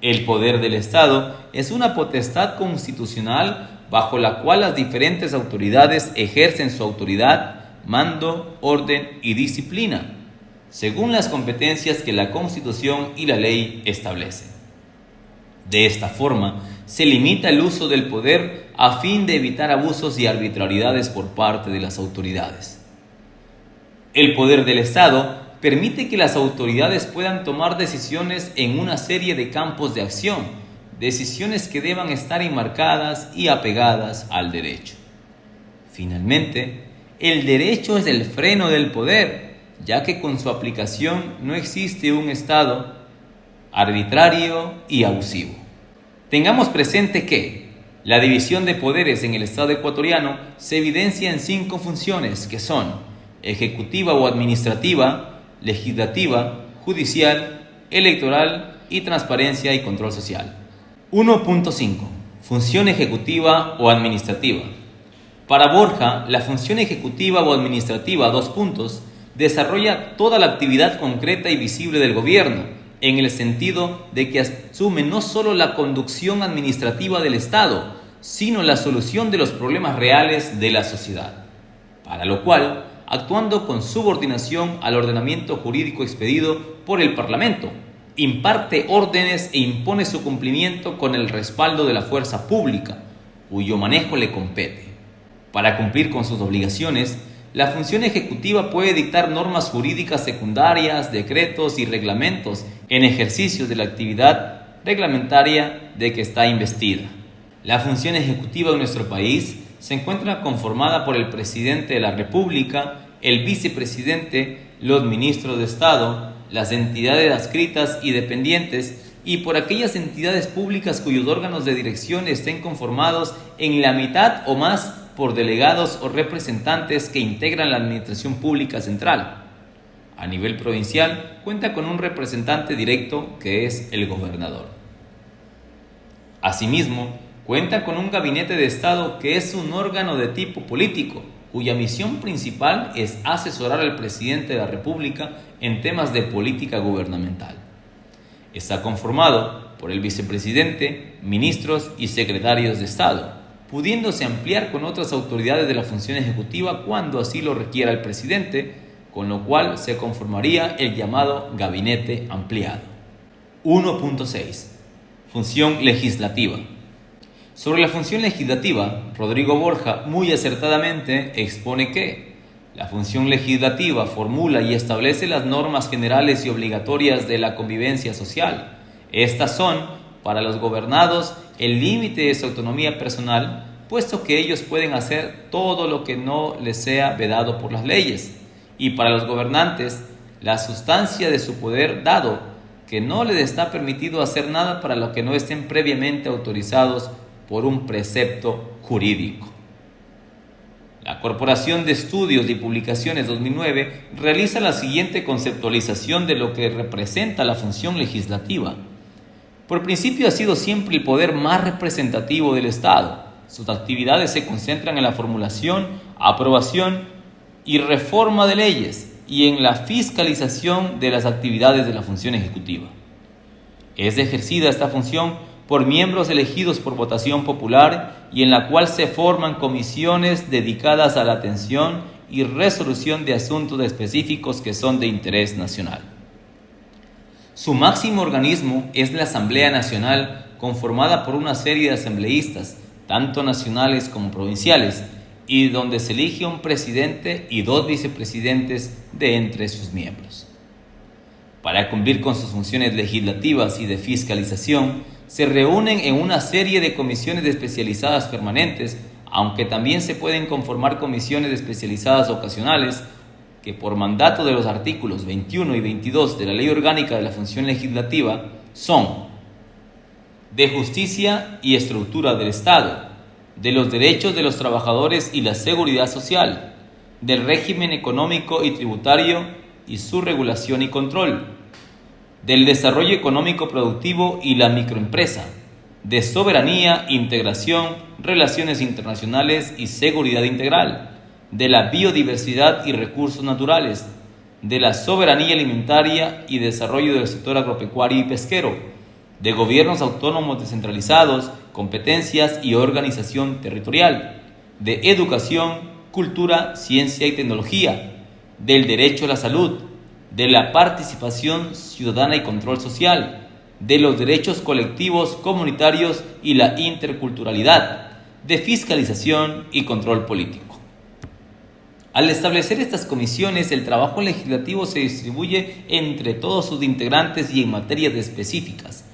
[SPEAKER 1] El poder del Estado es una potestad constitucional bajo la cual las diferentes autoridades ejercen su autoridad, mando, orden y disciplina, según las competencias que la Constitución y la ley establecen. De esta forma, se limita el uso del poder a fin de evitar abusos y arbitrariedades por parte de las autoridades. El poder del Estado permite que las autoridades puedan tomar decisiones en una serie de campos de acción, decisiones que deban estar enmarcadas y apegadas al derecho. Finalmente, el derecho es el freno del poder, ya que con su aplicación no existe un Estado arbitrario y abusivo. Tengamos presente que la división de poderes en el Estado ecuatoriano se evidencia en 5 funciones que son ejecutiva o administrativa, legislativa, judicial, electoral y transparencia y control social. 1.5. Función ejecutiva o administrativa. Para Borja, la función ejecutiva o administrativa, 2 puntos, desarrolla toda la actividad concreta y visible del gobierno, en el sentido de que asume no solo la conducción administrativa del Estado, sino la solución de los problemas reales de la sociedad, para lo cual, actuando con subordinación al ordenamiento jurídico expedido por el Parlamento, imparte órdenes e impone su cumplimiento con el respaldo de la fuerza pública, cuyo manejo le compete. Para cumplir con sus obligaciones, la función ejecutiva puede dictar normas jurídicas secundarias, decretos y reglamentos en ejercicio de la actividad reglamentaria de que está investida. La función ejecutiva de nuestro país se encuentra conformada por el presidente de la República, el vicepresidente, los ministros de Estado, las entidades adscritas y dependientes y por aquellas entidades públicas cuyos órganos de dirección estén conformados en la mitad o más por delegados o representantes que integran la administración pública central. A nivel provincial, cuenta con un representante directo que es el gobernador. Asimismo, cuenta con un gabinete de Estado que es un órgano de tipo político, cuya misión principal es asesorar al presidente de la República en temas de política gubernamental. Está conformado por el vicepresidente, ministros y secretarios de Estado, pudiéndose ampliar con otras autoridades de la función ejecutiva cuando así lo requiera el presidente, con lo cual se conformaría el llamado gabinete ampliado. 1.6. Función legislativa. Sobre la función legislativa, Rodrigo Borja muy acertadamente expone que la función legislativa formula y establece las normas generales y obligatorias de la convivencia social. Estas son, para los gobernados, el límite de su autonomía personal, puesto que ellos pueden hacer todo lo que no les sea vedado por las leyes, y para los gobernantes, la sustancia de su poder dado, que no les está permitido hacer nada para lo que no estén previamente autorizados por un precepto jurídico. La Corporación de Estudios y Publicaciones 2009 realiza la siguiente conceptualización de lo que representa la función legislativa. Por principio ha sido siempre el poder más representativo del Estado. Sus actividades se concentran en la formulación, aprobación y reforma de leyes y en la fiscalización de las actividades de la función ejecutiva. Es ejercida esta función por miembros elegidos por votación popular y en la cual se forman comisiones dedicadas a la atención y resolución de asuntos específicos que son de interés nacional. Su máximo organismo es la Asamblea Nacional, conformada por una serie de asambleístas, tanto nacionales como provinciales, y donde se elige un presidente y 2 vicepresidentes de entre sus miembros. Para cumplir con sus funciones legislativas y de fiscalización, se reúnen en una serie de comisiones especializadas permanentes, aunque también se pueden conformar comisiones especializadas ocasionales, que por mandato de los artículos 21 y 22 de la Ley Orgánica de la Función Legislativa son de justicia y estructura del Estado, de los derechos de los trabajadores y la seguridad social, del régimen económico y tributario y su regulación y control, del desarrollo económico productivo y la microempresa, de soberanía, integración, relaciones internacionales y seguridad integral, de la biodiversidad y recursos naturales, de la soberanía alimentaria y desarrollo del sector agropecuario y pesquero, de gobiernos autónomos descentralizados, competencias y organización territorial, de educación, cultura, ciencia y tecnología, del derecho a la salud, de la participación ciudadana y control social, de los derechos colectivos comunitarios y la interculturalidad, de fiscalización y control político. Al establecer estas comisiones, el trabajo legislativo se distribuye entre todos sus integrantes y en materias específicas,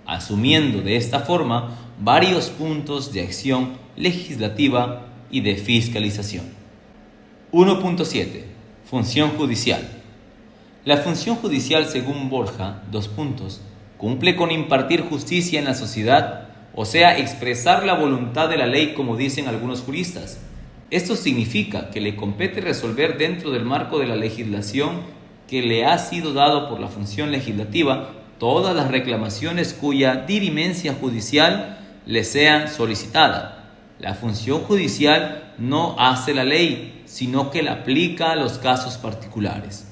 [SPEAKER 1] asumiendo de esta forma varios puntos de acción legislativa y de fiscalización. 1.7. Función judicial. La función judicial, según Borja, cumple con impartir justicia en la sociedad, o sea, expresar la voluntad de la ley, como dicen algunos juristas. Esto significa que le compete resolver dentro del marco de la legislación que le ha sido dado por la función legislativa todas las reclamaciones cuya dirimencia judicial le sean solicitada. La función judicial no hace la ley, sino que la aplica a los casos particulares.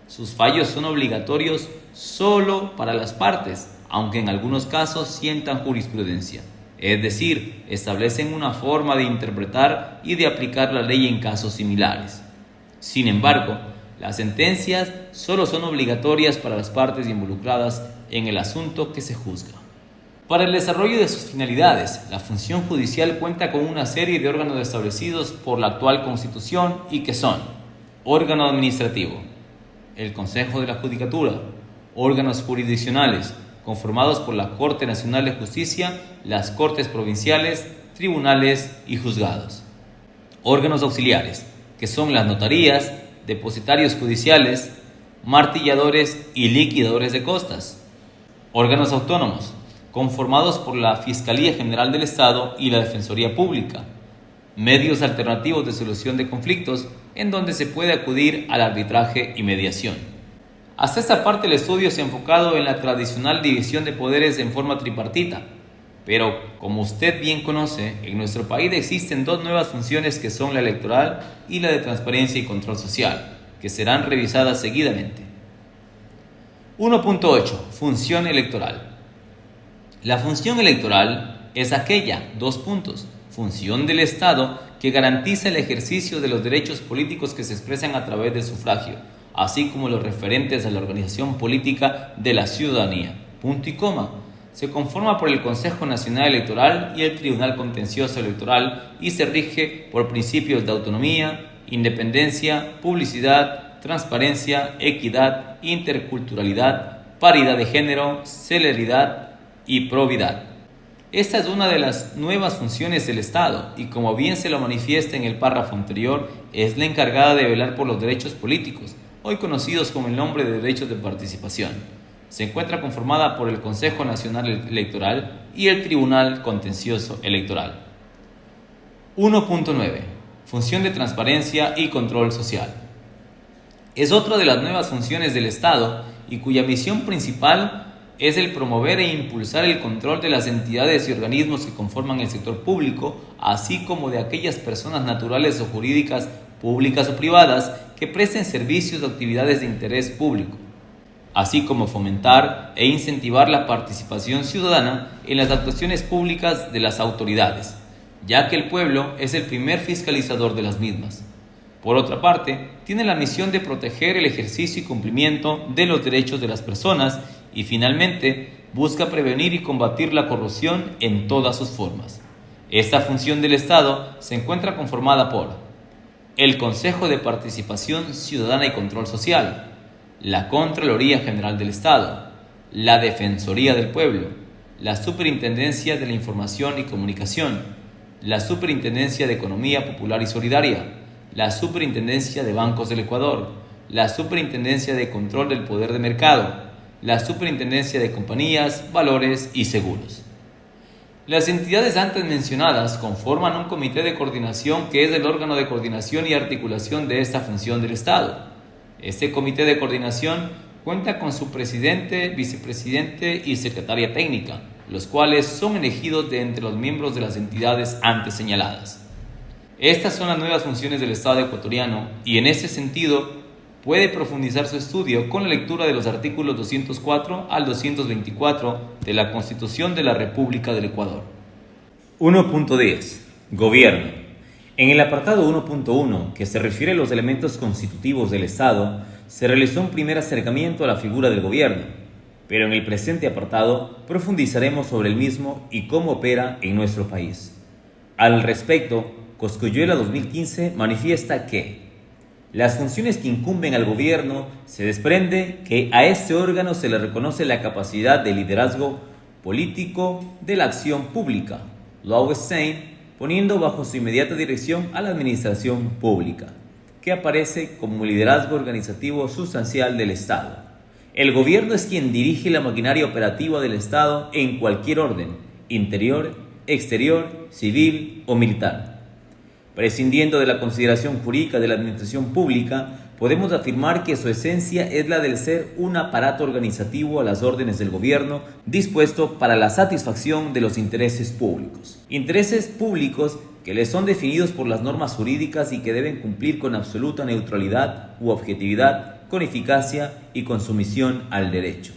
[SPEAKER 1] Sus fallos son obligatorios solo para las partes, aunque en algunos casos sientan jurisprudencia. Es decir, establecen una forma de interpretar y de aplicar la ley en casos similares. Sin embargo, las sentencias solo son obligatorias para las partes involucradas en el asunto que se juzga. Para el desarrollo de sus finalidades, la función judicial cuenta con una serie de órganos establecidos por la actual Constitución y que son: órgano administrativo, el Consejo de la Judicatura, órganos jurisdiccionales, conformados por la Corte Nacional de Justicia, las Cortes Provinciales, tribunales y juzgados. Órganos auxiliares, que son las notarías, depositarios judiciales, martilladores y liquidadores de costas. Órganos autónomos, conformados por la Fiscalía General del Estado y la Defensoría Pública. Medios alternativos de solución de conflictos, en donde se puede acudir al arbitraje y mediación. Hasta esta parte el estudio se ha enfocado en la tradicional división de poderes en forma tripartita, pero como usted bien conoce, en nuestro país existen dos nuevas funciones que son la electoral y la de transparencia y control social, que serán revisadas seguidamente. 1.8. Función electoral. La función electoral es aquella, función del Estado que garantiza el ejercicio de los derechos políticos que se expresan a través del sufragio, así como los referentes a la organización política de la ciudadanía. Punto y coma. Se conforma por el Consejo Nacional Electoral y el Tribunal Contencioso Electoral y se rige por principios de autonomía, independencia, publicidad, transparencia, equidad, interculturalidad, paridad de género, celeridad y probidad. Esta es una de las nuevas funciones del Estado y, como bien se lo manifiesta en el párrafo anterior, es la encargada de velar por los derechos políticos, hoy conocidos con el nombre de derechos de participación. Se encuentra conformada por el Consejo Nacional Electoral y el Tribunal Contencioso Electoral. 1.9. Función de transparencia y control social. Es otra de las nuevas funciones del Estado y cuya misión principal es el promover e impulsar el control de las entidades y organismos que conforman el sector público, así como de aquellas personas naturales o jurídicas, públicas o privadas, que presten servicios o actividades de interés público, así como fomentar e incentivar la participación ciudadana en las actuaciones públicas de las autoridades, ya que el pueblo es el primer fiscalizador de las mismas. Por otra parte, tiene la misión de proteger el ejercicio y cumplimiento de los derechos de las personas y finalmente busca prevenir y combatir la corrupción en todas sus formas. Esta función del Estado se encuentra conformada por el Consejo de Participación Ciudadana y Control Social, la Contraloría General del Estado, la Defensoría del Pueblo, la Superintendencia de la Información y Comunicación, la Superintendencia de Economía Popular y Solidaria, la Superintendencia de Bancos del Ecuador, la Superintendencia de Control del Poder de Mercado, la Superintendencia de Compañías, Valores y Seguros. Las entidades antes mencionadas conforman un comité de coordinación que es el órgano de coordinación y articulación de esta función del Estado. Este comité de coordinación cuenta con su presidente, vicepresidente y secretaria técnica, los cuales son elegidos de entre los miembros de las entidades antes señaladas. Estas son las nuevas funciones del Estado ecuatoriano y en ese sentido puede profundizar su estudio con la lectura de los artículos 204 al 224 de la Constitución de la República del Ecuador. 1.10. Gobierno. En el apartado 1.1, que se refiere a los elementos constitutivos del Estado, se realizó un primer acercamiento a la figura del gobierno, pero en el presente apartado profundizaremos sobre el mismo y cómo opera en nuestro país. Al respecto, Cosculluela 2015 manifiesta que las funciones que incumben al gobierno se desprende que a este órgano se le reconoce la capacidad de liderazgo político de la acción pública, Lowenstein, poniendo bajo su inmediata dirección a la administración pública, que aparece como liderazgo organizativo sustancial del Estado. El gobierno es quien dirige la maquinaria operativa del Estado en cualquier orden, interior, exterior, civil o militar. Prescindiendo de la consideración jurídica de la administración pública, podemos afirmar que su esencia es la del ser un aparato organizativo a las órdenes del gobierno dispuesto para la satisfacción de los intereses públicos. Intereses públicos que les son definidos por las normas jurídicas y que deben cumplir con absoluta neutralidad u objetividad con eficacia y con sumisión al derecho.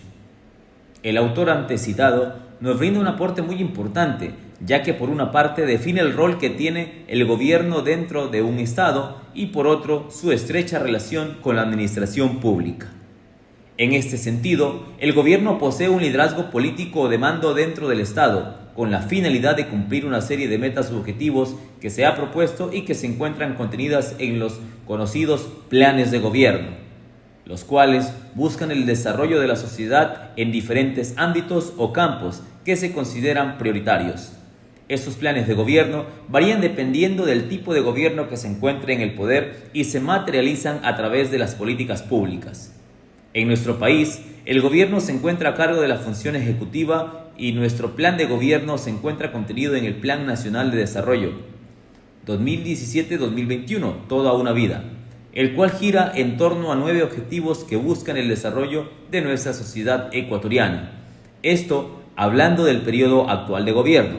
[SPEAKER 1] El autor antecitado nos brinda un aporte muy importante, ya que por una parte define el rol que tiene el gobierno dentro de un Estado y por otro su estrecha relación con la administración pública. En este sentido, el gobierno posee un liderazgo político o de mando dentro del Estado, con la finalidad de cumplir una serie de metas u objetivos que se ha propuesto y que se encuentran contenidas en los conocidos planes de gobierno, los cuales buscan el desarrollo de la sociedad en diferentes ámbitos o campos que se consideran prioritarios. Estos planes de gobierno varían dependiendo del tipo de gobierno que se encuentre en el poder y se materializan a través de las políticas públicas. En nuestro país, el gobierno se encuentra a cargo de la función ejecutiva y nuestro plan de gobierno se encuentra contenido en el Plan Nacional de Desarrollo 2017-2021, Toda una Vida, el cual gira en torno a 9 objetivos que buscan el desarrollo de nuestra sociedad ecuatoriana. Esto hablando del periodo actual de gobierno.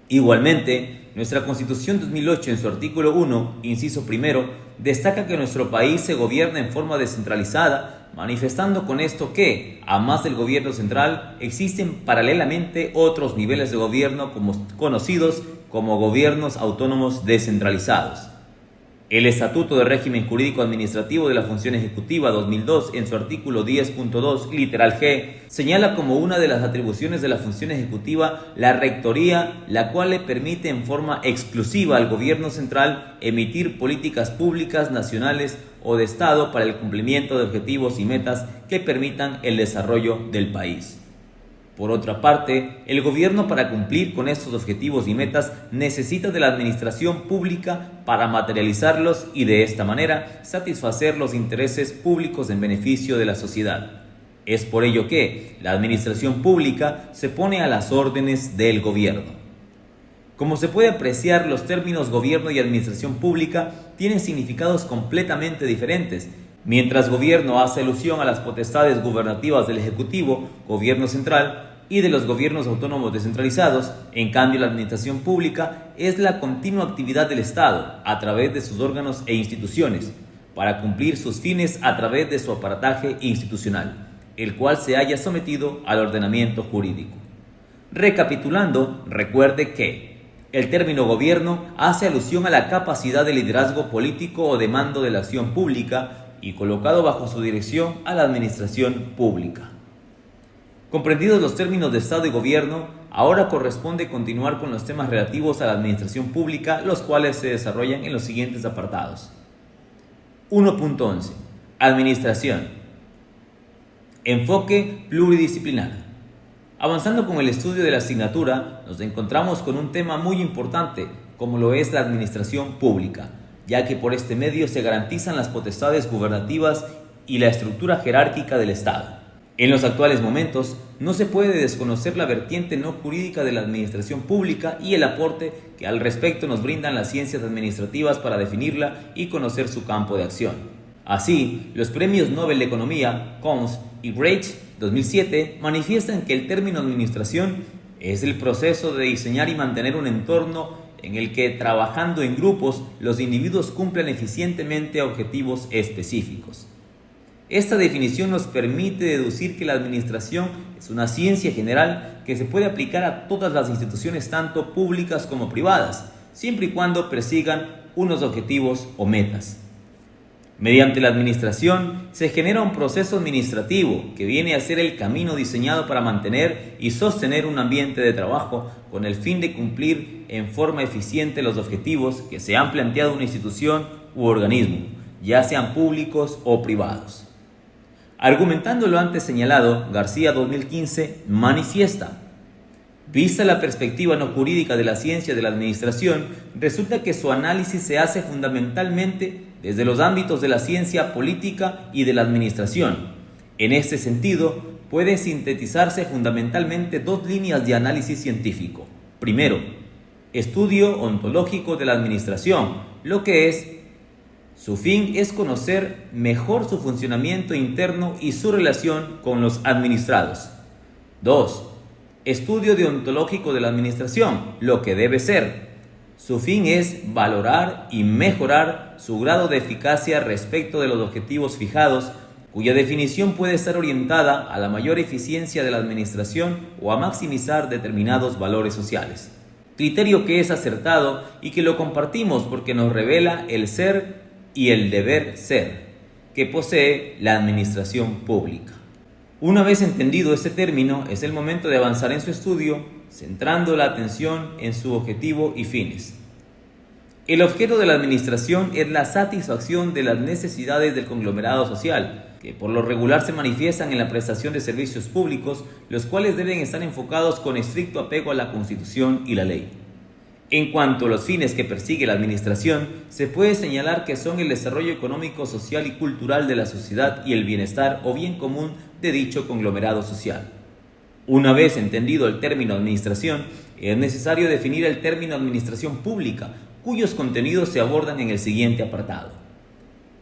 [SPEAKER 1] Igualmente, nuestra Constitución 2008 en su artículo 1, inciso primero, destaca que nuestro país se gobierna en forma descentralizada, manifestando con esto que, a más del gobierno central, existen paralelamente otros niveles de gobierno conocidos como gobiernos autónomos descentralizados. El Estatuto de Régimen Jurídico Administrativo de la Función Ejecutiva 2002, en su artículo 10.2, literal G, señala como una de las atribuciones de la función ejecutiva la rectoría, la cual le permite en forma exclusiva al gobierno central emitir políticas públicas nacionales o de Estado para el cumplimiento de objetivos y metas que permitan el desarrollo del país. Por otra parte, el gobierno para cumplir con estos objetivos y metas necesita de la administración pública para materializarlos y de esta manera satisfacer los intereses públicos en beneficio de la sociedad. Es por ello que la administración pública se pone a las órdenes del gobierno. Como se puede apreciar, los términos gobierno y administración pública tienen significados completamente diferentes. Mientras gobierno hace alusión a las potestades gubernativas del Ejecutivo, gobierno central, y de los gobiernos autónomos descentralizados, en cambio la administración pública es la continua actividad del Estado a través de sus órganos e instituciones, para cumplir sus fines a través de su aparataje institucional, el cual se haya sometido al ordenamiento jurídico. Recapitulando, recuerde que el término gobierno hace alusión a la capacidad de liderazgo político o de mando de la acción pública y colocado bajo su dirección a la administración pública. Comprendidos los términos de Estado y Gobierno, ahora corresponde continuar con los temas relativos a la administración pública, los cuales se desarrollan en los siguientes apartados. 1.11. Administración. Enfoque pluridisciplinar. Avanzando con el estudio de la asignatura, nos encontramos con un tema muy importante, como lo es la administración pública, ya que por este medio se garantizan las potestades gubernativas y la estructura jerárquica del Estado. En los actuales momentos, no se puede desconocer la vertiente no jurídica de la administración pública y el aporte que al respecto nos brindan las ciencias administrativas para definirla y conocer su campo de acción. Así, los premios Nobel de Economía, Combs y Reich 2007 manifiestan que el término administración es el proceso de diseñar y mantener un entorno en el que, trabajando en grupos, los individuos cumplan eficientemente objetivos específicos. Esta definición nos permite deducir que la administración es una ciencia general que se puede aplicar a todas las instituciones, tanto públicas como privadas, siempre y cuando persigan unos objetivos o metas. Mediante la administración se genera un proceso administrativo que viene a ser el camino diseñado para mantener y sostener un ambiente de trabajo con el fin de cumplir en forma eficiente los objetivos que se han planteado una institución u organismo, ya sean públicos o privados. Argumentando lo antes señalado, García 2015 manifiesta: vista la perspectiva no jurídica de la ciencia de la administración, resulta que su análisis se hace fundamentalmente desde los ámbitos de la ciencia política y de la administración. En este sentido, pueden sintetizarse fundamentalmente dos líneas de análisis científico. Primero, estudio ontológico de la administración, lo que es: su fin es conocer mejor su funcionamiento interno y su relación con los administrados. 2. Estudio deontológico de la administración, lo que debe ser: Su fin es valorar y mejorar su grado de eficacia respecto de los objetivos fijados, cuya definición puede estar orientada a la mayor eficiencia de la administración o a maximizar determinados valores sociales. Criterio que es acertado y que lo compartimos porque nos revela el ser y el deber ser que posee la administración pública. Una vez entendido este término, es el momento de avanzar en su estudio, centrando la atención en su objetivo y fines. El objeto de la administración es la satisfacción de las necesidades del conglomerado social, que por lo regular se manifiestan en la prestación de servicios públicos, los cuales deben estar enfocados con estricto apego a la Constitución y la ley. En cuanto a los fines que persigue la administración, se puede señalar que son el desarrollo económico, social y cultural de la sociedad y el bienestar o bien común de dicho conglomerado social. Una vez entendido el término administración, es necesario definir el término administración pública, cuyos contenidos se abordan en el siguiente apartado.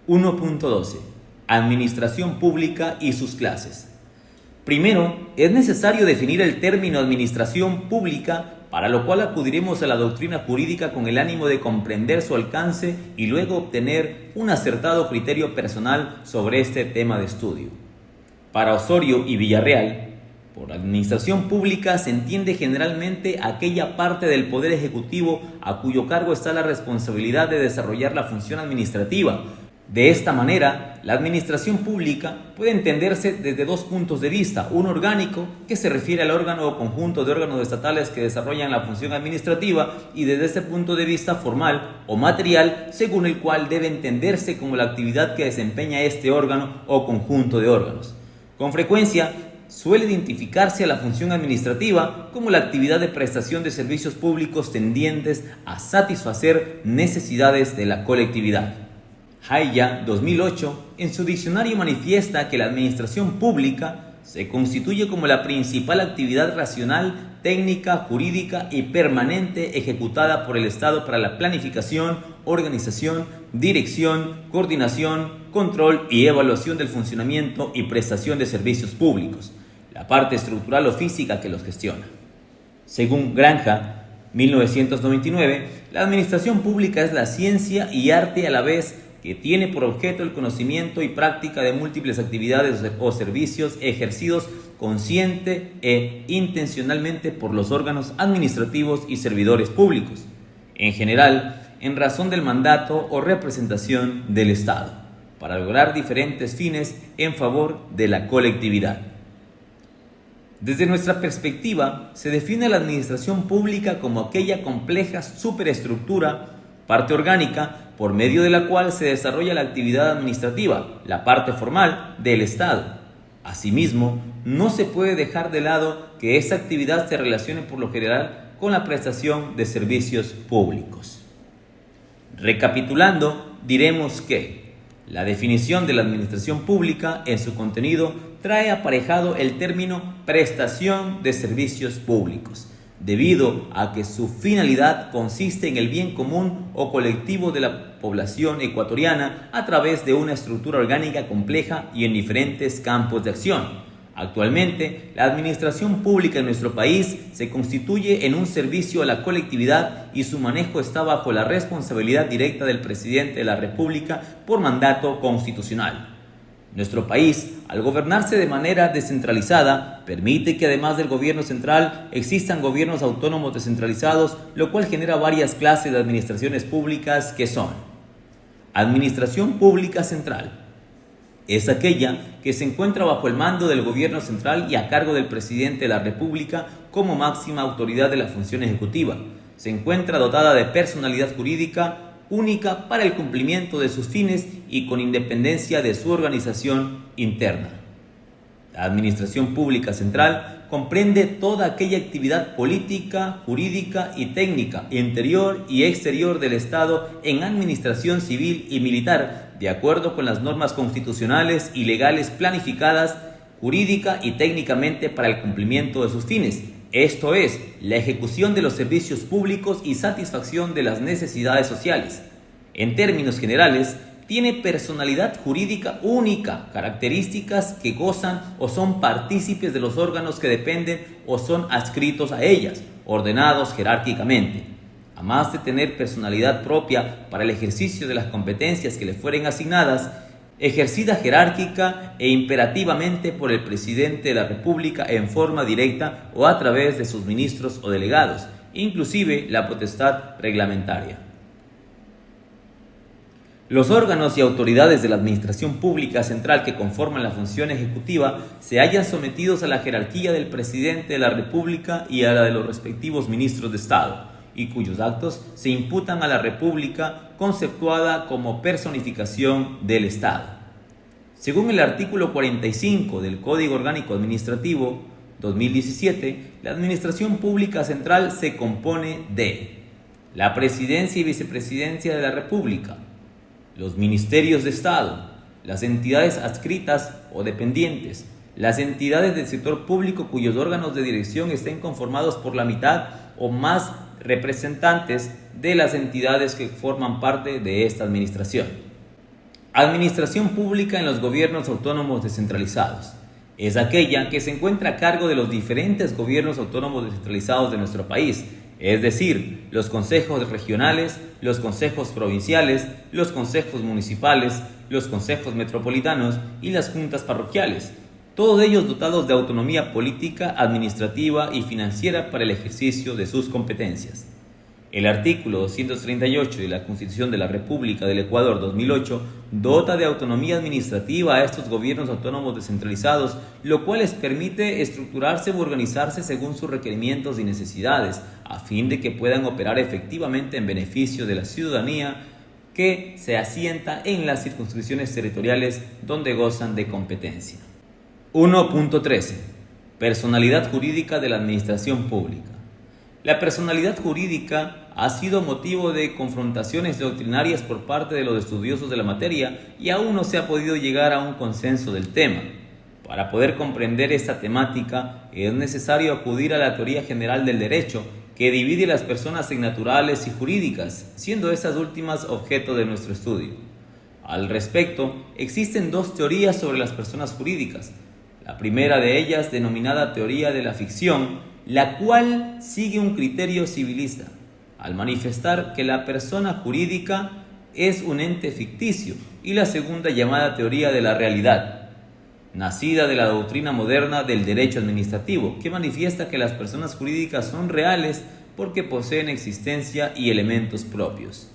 [SPEAKER 1] 1.12. Administración pública y sus clases. Primero, es necesario definir el término administración pública, para lo cual acudiremos a la doctrina jurídica con el ánimo de comprender su alcance y luego obtener un acertado criterio personal sobre este tema de estudio. Para Osorio y Villarreal, por administración pública se entiende generalmente aquella parte del Poder Ejecutivo a cuyo cargo está la responsabilidad de desarrollar la función administrativa. De esta manera, la administración pública puede entenderse desde dos puntos de vista: uno orgánico, que se refiere al órgano o conjunto de órganos estatales que desarrollan la función administrativa, y desde este punto de vista formal o material, según el cual debe entenderse como la actividad que desempeña este órgano o conjunto de órganos. Con frecuencia, suele identificarse a la función administrativa como la actividad de prestación de servicios públicos tendientes a satisfacer necesidades de la colectividad. Haya, 2008, en su diccionario manifiesta que la administración pública se constituye como la principal actividad racional, técnica, jurídica y permanente ejecutada por el Estado para la planificación, organización, dirección, coordinación, control y evaluación del funcionamiento y prestación de servicios públicos, la parte estructural o física que los gestiona. Según Granja, 1999, la administración pública es la ciencia y arte a la vez que tiene por objeto el conocimiento y práctica de múltiples actividades o servicios ejercidos consciente e intencionalmente por los órganos administrativos y servidores públicos, en general, en razón del mandato o representación del Estado, para lograr diferentes fines en favor de la colectividad. Desde nuestra perspectiva, se define la administración pública como aquella compleja superestructura, parte orgánica, por medio de la cual se desarrolla la actividad administrativa, la parte formal del Estado. Asimismo, no se puede dejar de lado que esta actividad se relacione por lo general con la prestación de servicios públicos. Recapitulando, diremos que la definición de la administración pública en su contenido trae aparejado el término prestación de servicios públicos, debido a que su finalidad consiste en el bien común o colectivo de la población ecuatoriana a través de una estructura orgánica compleja y en diferentes campos de acción. Actualmente, la administración pública en nuestro país se constituye en un servicio a la colectividad y su manejo está bajo la responsabilidad directa del presidente de la República por mandato constitucional. Nuestro país, al gobernarse de manera descentralizada, permite que además del gobierno central existan gobiernos autónomos descentralizados, lo cual genera varias clases de administraciones públicas que son: Administración Pública Central. Es aquella que se encuentra bajo el mando del gobierno central y a cargo del presidente de la República como máxima autoridad de la función ejecutiva. Se encuentra dotada de personalidad jurídica única para el cumplimiento de sus fines y con independencia de su organización interna. La Administración Pública Central comprende toda aquella actividad política, jurídica y técnica, interior y exterior del Estado en administración civil y militar, de acuerdo con las normas constitucionales y legales planificadas, jurídica y técnicamente para el cumplimiento de sus fines, esto es, la ejecución de los servicios públicos y satisfacción de las necesidades sociales. En términos generales, tiene personalidad jurídica única, características que gozan o son partícipes de los órganos que dependen o son adscritos a ellas, ordenados jerárquicamente. a más de tener personalidad propia para el ejercicio de las competencias que le fueren asignadas, ejercida jerárquica e imperativamente por el presidente de la República en forma directa o a través de sus ministros o delegados, inclusive la potestad reglamentaria. Los órganos y autoridades de la Administración Pública Central que conforman la función ejecutiva se hallan sometidos a la jerarquía del Presidente de la República y a la de los respectivos ministros de Estado, y cuyos actos se imputan a la República, conceptuada como personificación del Estado. Según el artículo 45 del Código Orgánico Administrativo 2017, la Administración Pública Central se compone de la Presidencia y Vicepresidencia de la República, los ministerios de Estado, las entidades adscritas o dependientes, las entidades del sector público cuyos órganos de dirección estén conformados por la mitad o más representantes de las entidades que forman parte de esta administración. Administración pública en los gobiernos autónomos descentralizados. Es aquella que se encuentra a cargo de los diferentes gobiernos autónomos descentralizados de nuestro país, es decir, los consejos regionales, los consejos provinciales, los consejos municipales, los consejos metropolitanos y las juntas parroquiales, todos ellos dotados de autonomía política, administrativa y financiera para el ejercicio de sus competencias. El artículo 238 de la Constitución de la República del Ecuador 2008 dota de autonomía administrativa a estos gobiernos autónomos descentralizados, lo cual les permite estructurarse u organizarse según sus requerimientos y necesidades, a fin de que puedan operar efectivamente en beneficio de la ciudadanía que se asienta en las circunscripciones territoriales donde gozan de competencia. 1.13. Personalidad jurídica de la Administración Pública. La personalidad jurídica ha sido motivo de confrontaciones doctrinarias por parte de los estudiosos de la materia y aún no se ha podido llegar a un consenso del tema. Para poder comprender esta temática es necesario acudir a la teoría general del derecho, que divide las personas en naturales y jurídicas, siendo estas últimas objeto de nuestro estudio. Al respecto, existen dos teorías sobre las personas jurídicas. La primera de ellas, denominada teoría de la ficción, la cual sigue un criterio civilista, al manifestar que la persona jurídica es un ente ficticio, y la segunda, llamada teoría de la realidad, nacida de la doctrina moderna del derecho administrativo, que manifiesta que las personas jurídicas son reales porque poseen existencia y elementos propios.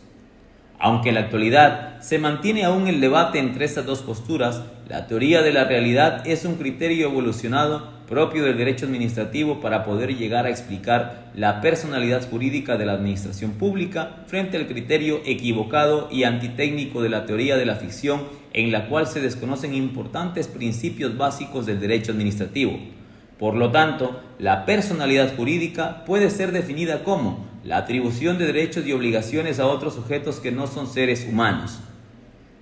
[SPEAKER 1] Aunque en la actualidad se mantiene aún el debate entre estas dos posturas, la teoría de la realidad es un criterio evolucionado propio del derecho administrativo para poder llegar a explicar la personalidad jurídica de la administración pública frente al criterio equivocado y antitécnico de la teoría de la ficción, en la cual se desconocen importantes principios básicos del derecho administrativo. Por lo tanto, la personalidad jurídica puede ser definida como la atribución de derechos y obligaciones a otros sujetos que no son seres humanos,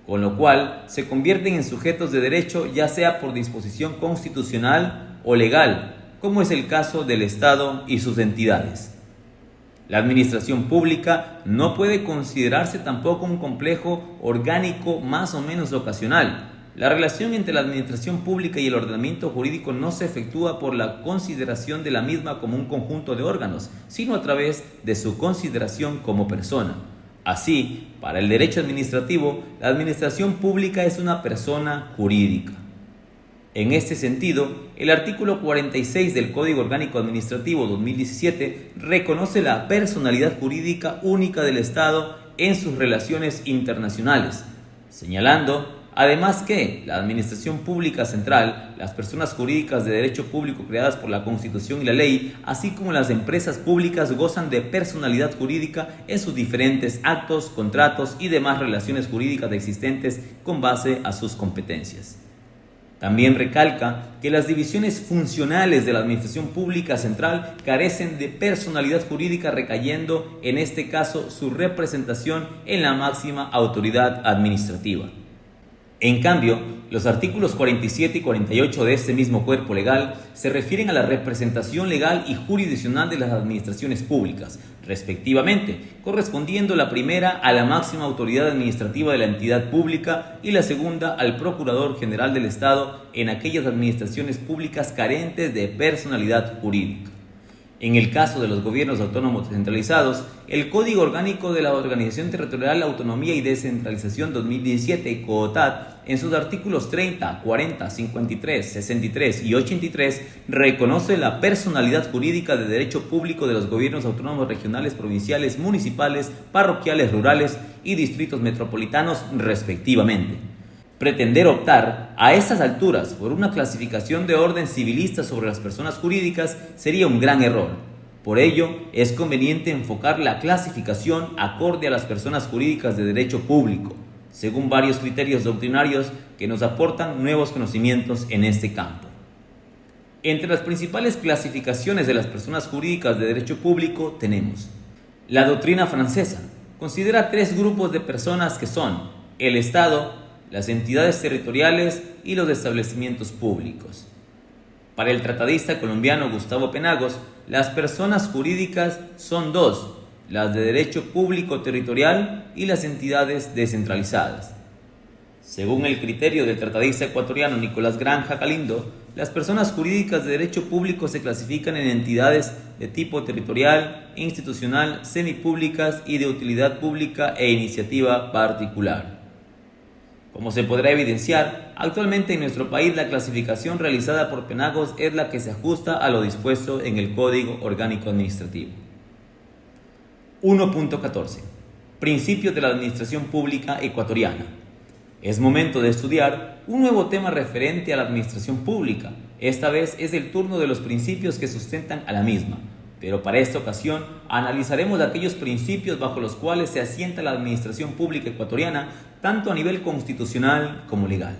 [SPEAKER 1] con lo cual se convierten en sujetos de derecho ya sea por disposición constitucional o legal, como es el caso del Estado y sus entidades. La administración pública no puede considerarse tampoco un complejo orgánico más o menos ocasional. La relación entre la administración pública y el ordenamiento jurídico no se efectúa por la consideración de la misma como un conjunto de órganos, sino a través de su consideración como persona. Así, para el derecho administrativo, la administración pública es una persona jurídica. En este sentido, el artículo 46 del Código Orgánico Administrativo 2017 reconoce la personalidad jurídica única del Estado en sus relaciones internacionales, señalando además que la Administración Pública Central, las personas jurídicas de derecho público creadas por la Constitución y la ley, así como las empresas públicas, gozan de personalidad jurídica en sus diferentes actos, contratos y demás relaciones jurídicas existentes con base a sus competencias. También recalca que las divisiones funcionales de la Administración Pública Central carecen de personalidad jurídica, recayendo en este caso su representación en la máxima autoridad administrativa. En cambio, los artículos 47 y 48 de este mismo cuerpo legal se refieren a la representación legal y jurisdiccional de las administraciones públicas, respectivamente, correspondiendo la primera a la máxima autoridad administrativa de la entidad pública y la segunda al Procurador General del Estado en aquellas administraciones públicas carentes de personalidad jurídica. En el caso de los gobiernos autónomos descentralizados, el Código Orgánico de la Organización Territorial, Autonomía y Descentralización 2017, CODAT, en sus artículos 30, 40, 53, 63 y 83, reconoce la personalidad jurídica de derecho público de los gobiernos autónomos regionales, provinciales, municipales, parroquiales, rurales y distritos metropolitanos, respectivamente. Pretender optar a estas alturas por una clasificación de orden civilista sobre las personas jurídicas sería un gran error. Por ello, es conveniente enfocar la clasificación acorde a las personas jurídicas de derecho público, según varios criterios doctrinarios que nos aportan nuevos conocimientos en este campo. Entre las principales clasificaciones de las personas jurídicas de derecho público tenemos la doctrina francesa. Considera tres grupos de personas que son el Estado, las entidades territoriales y los establecimientos públicos. Para el tratadista colombiano Gustavo Penagos, las personas jurídicas son dos, las de derecho público territorial y las entidades descentralizadas. Según el criterio del tratadista ecuatoriano Nicolás Granja Galindo, las personas jurídicas de derecho público se clasifican en entidades de tipo territorial, institucional, semipúblicas y de utilidad pública e iniciativa particular. Como se podrá evidenciar, actualmente en nuestro país la clasificación realizada por Penagos es la que se ajusta a lo dispuesto en el Código Orgánico Administrativo. 1.14. Principios de la Administración Pública Ecuatoriana. Es momento de estudiar un nuevo tema referente a la administración pública. Esta vez es el turno de los principios que sustentan a la misma, pero para esta ocasión analizaremos aquellos principios bajo los cuales se asienta la administración pública ecuatoriana, tanto a nivel constitucional como legal.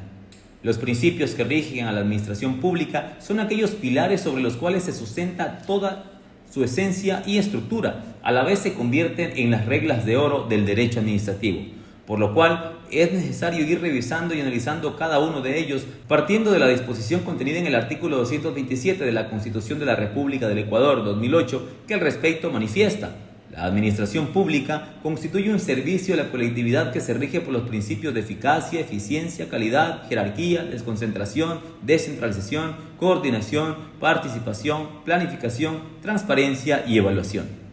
[SPEAKER 1] Los principios que rigen a la administración pública son aquellos pilares sobre los cuales se sustenta toda su esencia y estructura, a la vez se convierten en las reglas de oro del derecho administrativo, por lo cual es necesario ir revisando y analizando cada uno de ellos, partiendo de la disposición contenida en el artículo 227 de la Constitución de la República del Ecuador 2008, que al respecto manifiesta: la administración pública constituye un servicio a la colectividad que se rige por los principios de eficacia, eficiencia, calidad, jerarquía, desconcentración, descentralización, coordinación, participación, planificación, transparencia y evaluación.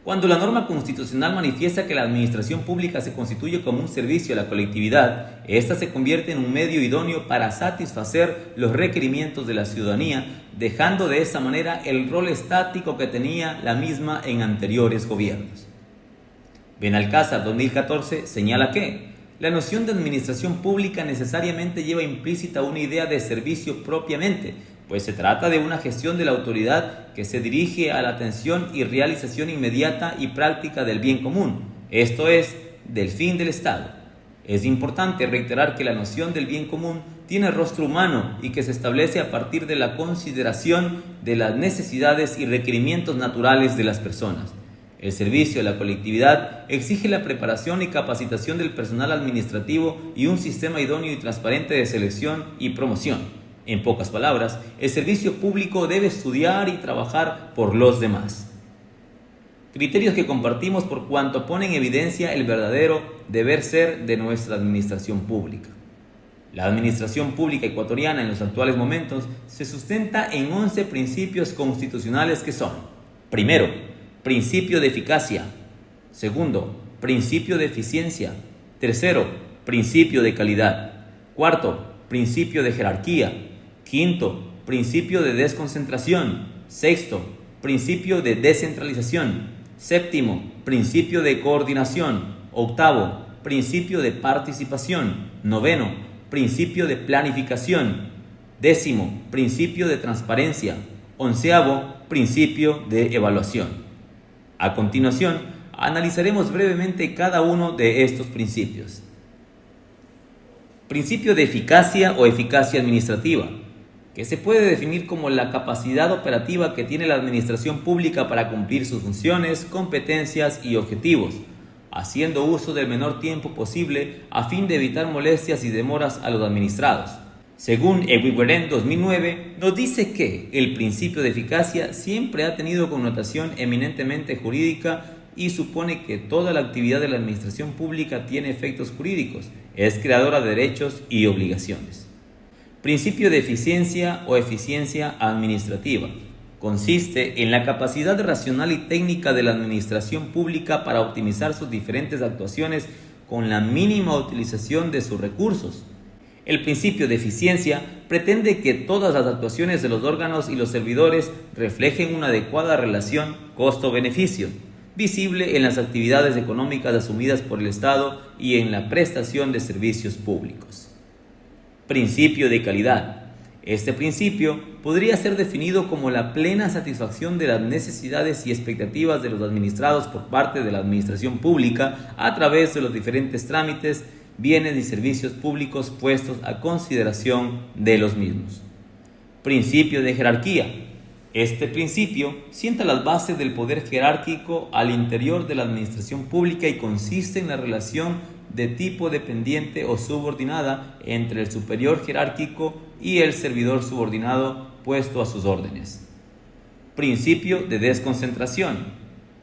[SPEAKER 1] Cuando la norma constitucional manifiesta que la administración pública se constituye como un servicio a la colectividad, ésta se convierte en un medio idóneo para satisfacer los requerimientos de la ciudadanía, dejando de esa manera el rol estático que tenía la misma en anteriores gobiernos. Benalcázar 2014 señala que la noción de administración pública necesariamente lleva implícita una idea de servicio propiamente, pues se trata de una gestión de la autoridad que se dirige a la atención y realización inmediata y práctica del bien común, esto es, del fin del Estado. Es importante reiterar que la noción del bien común tiene rostro humano y que se establece a partir de la consideración de las necesidades y requerimientos naturales de las personas. El servicio a la colectividad exige la preparación y capacitación del personal administrativo y un sistema idóneo y transparente de selección y promoción. En pocas palabras, el servicio público debe estudiar y trabajar por los demás. Criterios que compartimos por cuanto ponen en evidencia el verdadero deber ser de nuestra administración pública. La administración pública ecuatoriana en los actuales momentos se sustenta en 11 principios constitucionales que son: primero, principio de eficacia; segundo, principio de eficiencia; tercero, principio de calidad; cuarto, principio de jerarquía; quinto, principio de desconcentración; sexto, principio de descentralización; séptimo, principio de coordinación; octavo, principio de participación; noveno, principio de planificación; décimo, principio de transparencia; onceavo, principio de evaluación. A continuación, analizaremos brevemente cada uno de estos principios. Principio de eficacia o eficacia administrativa, que se puede definir como la capacidad operativa que tiene la administración pública para cumplir sus funciones, competencias y objetivos, haciendo uso del menor tiempo posible a fin de evitar molestias y demoras a los administrados. Según Eguigueren 2009, nos dice que el principio de eficacia siempre ha tenido connotación eminentemente jurídica y supone que toda la actividad de la administración pública tiene efectos jurídicos, es creadora de derechos y obligaciones. Principio de eficiencia o eficiencia administrativa. Consiste en la capacidad racional y técnica de la administración pública para optimizar sus diferentes actuaciones con la mínima utilización de sus recursos. El principio de eficiencia pretende que todas las actuaciones de los órganos y los servidores reflejen una adecuada relación costo-beneficio, visible en las actividades económicas asumidas por el Estado y en la prestación de servicios públicos. Principio de calidad. Este principio podría ser definido como la plena satisfacción de las necesidades y expectativas de los administrados por parte de la administración pública a través de los diferentes trámites, bienes y servicios públicos puestos a consideración de los mismos. Principio de jerarquía. Este principio sienta las bases del poder jerárquico al interior de la administración pública y consiste en la relación de tipo dependiente o subordinada entre el superior jerárquico y el servidor subordinado puesto a sus órdenes. Principio de desconcentración.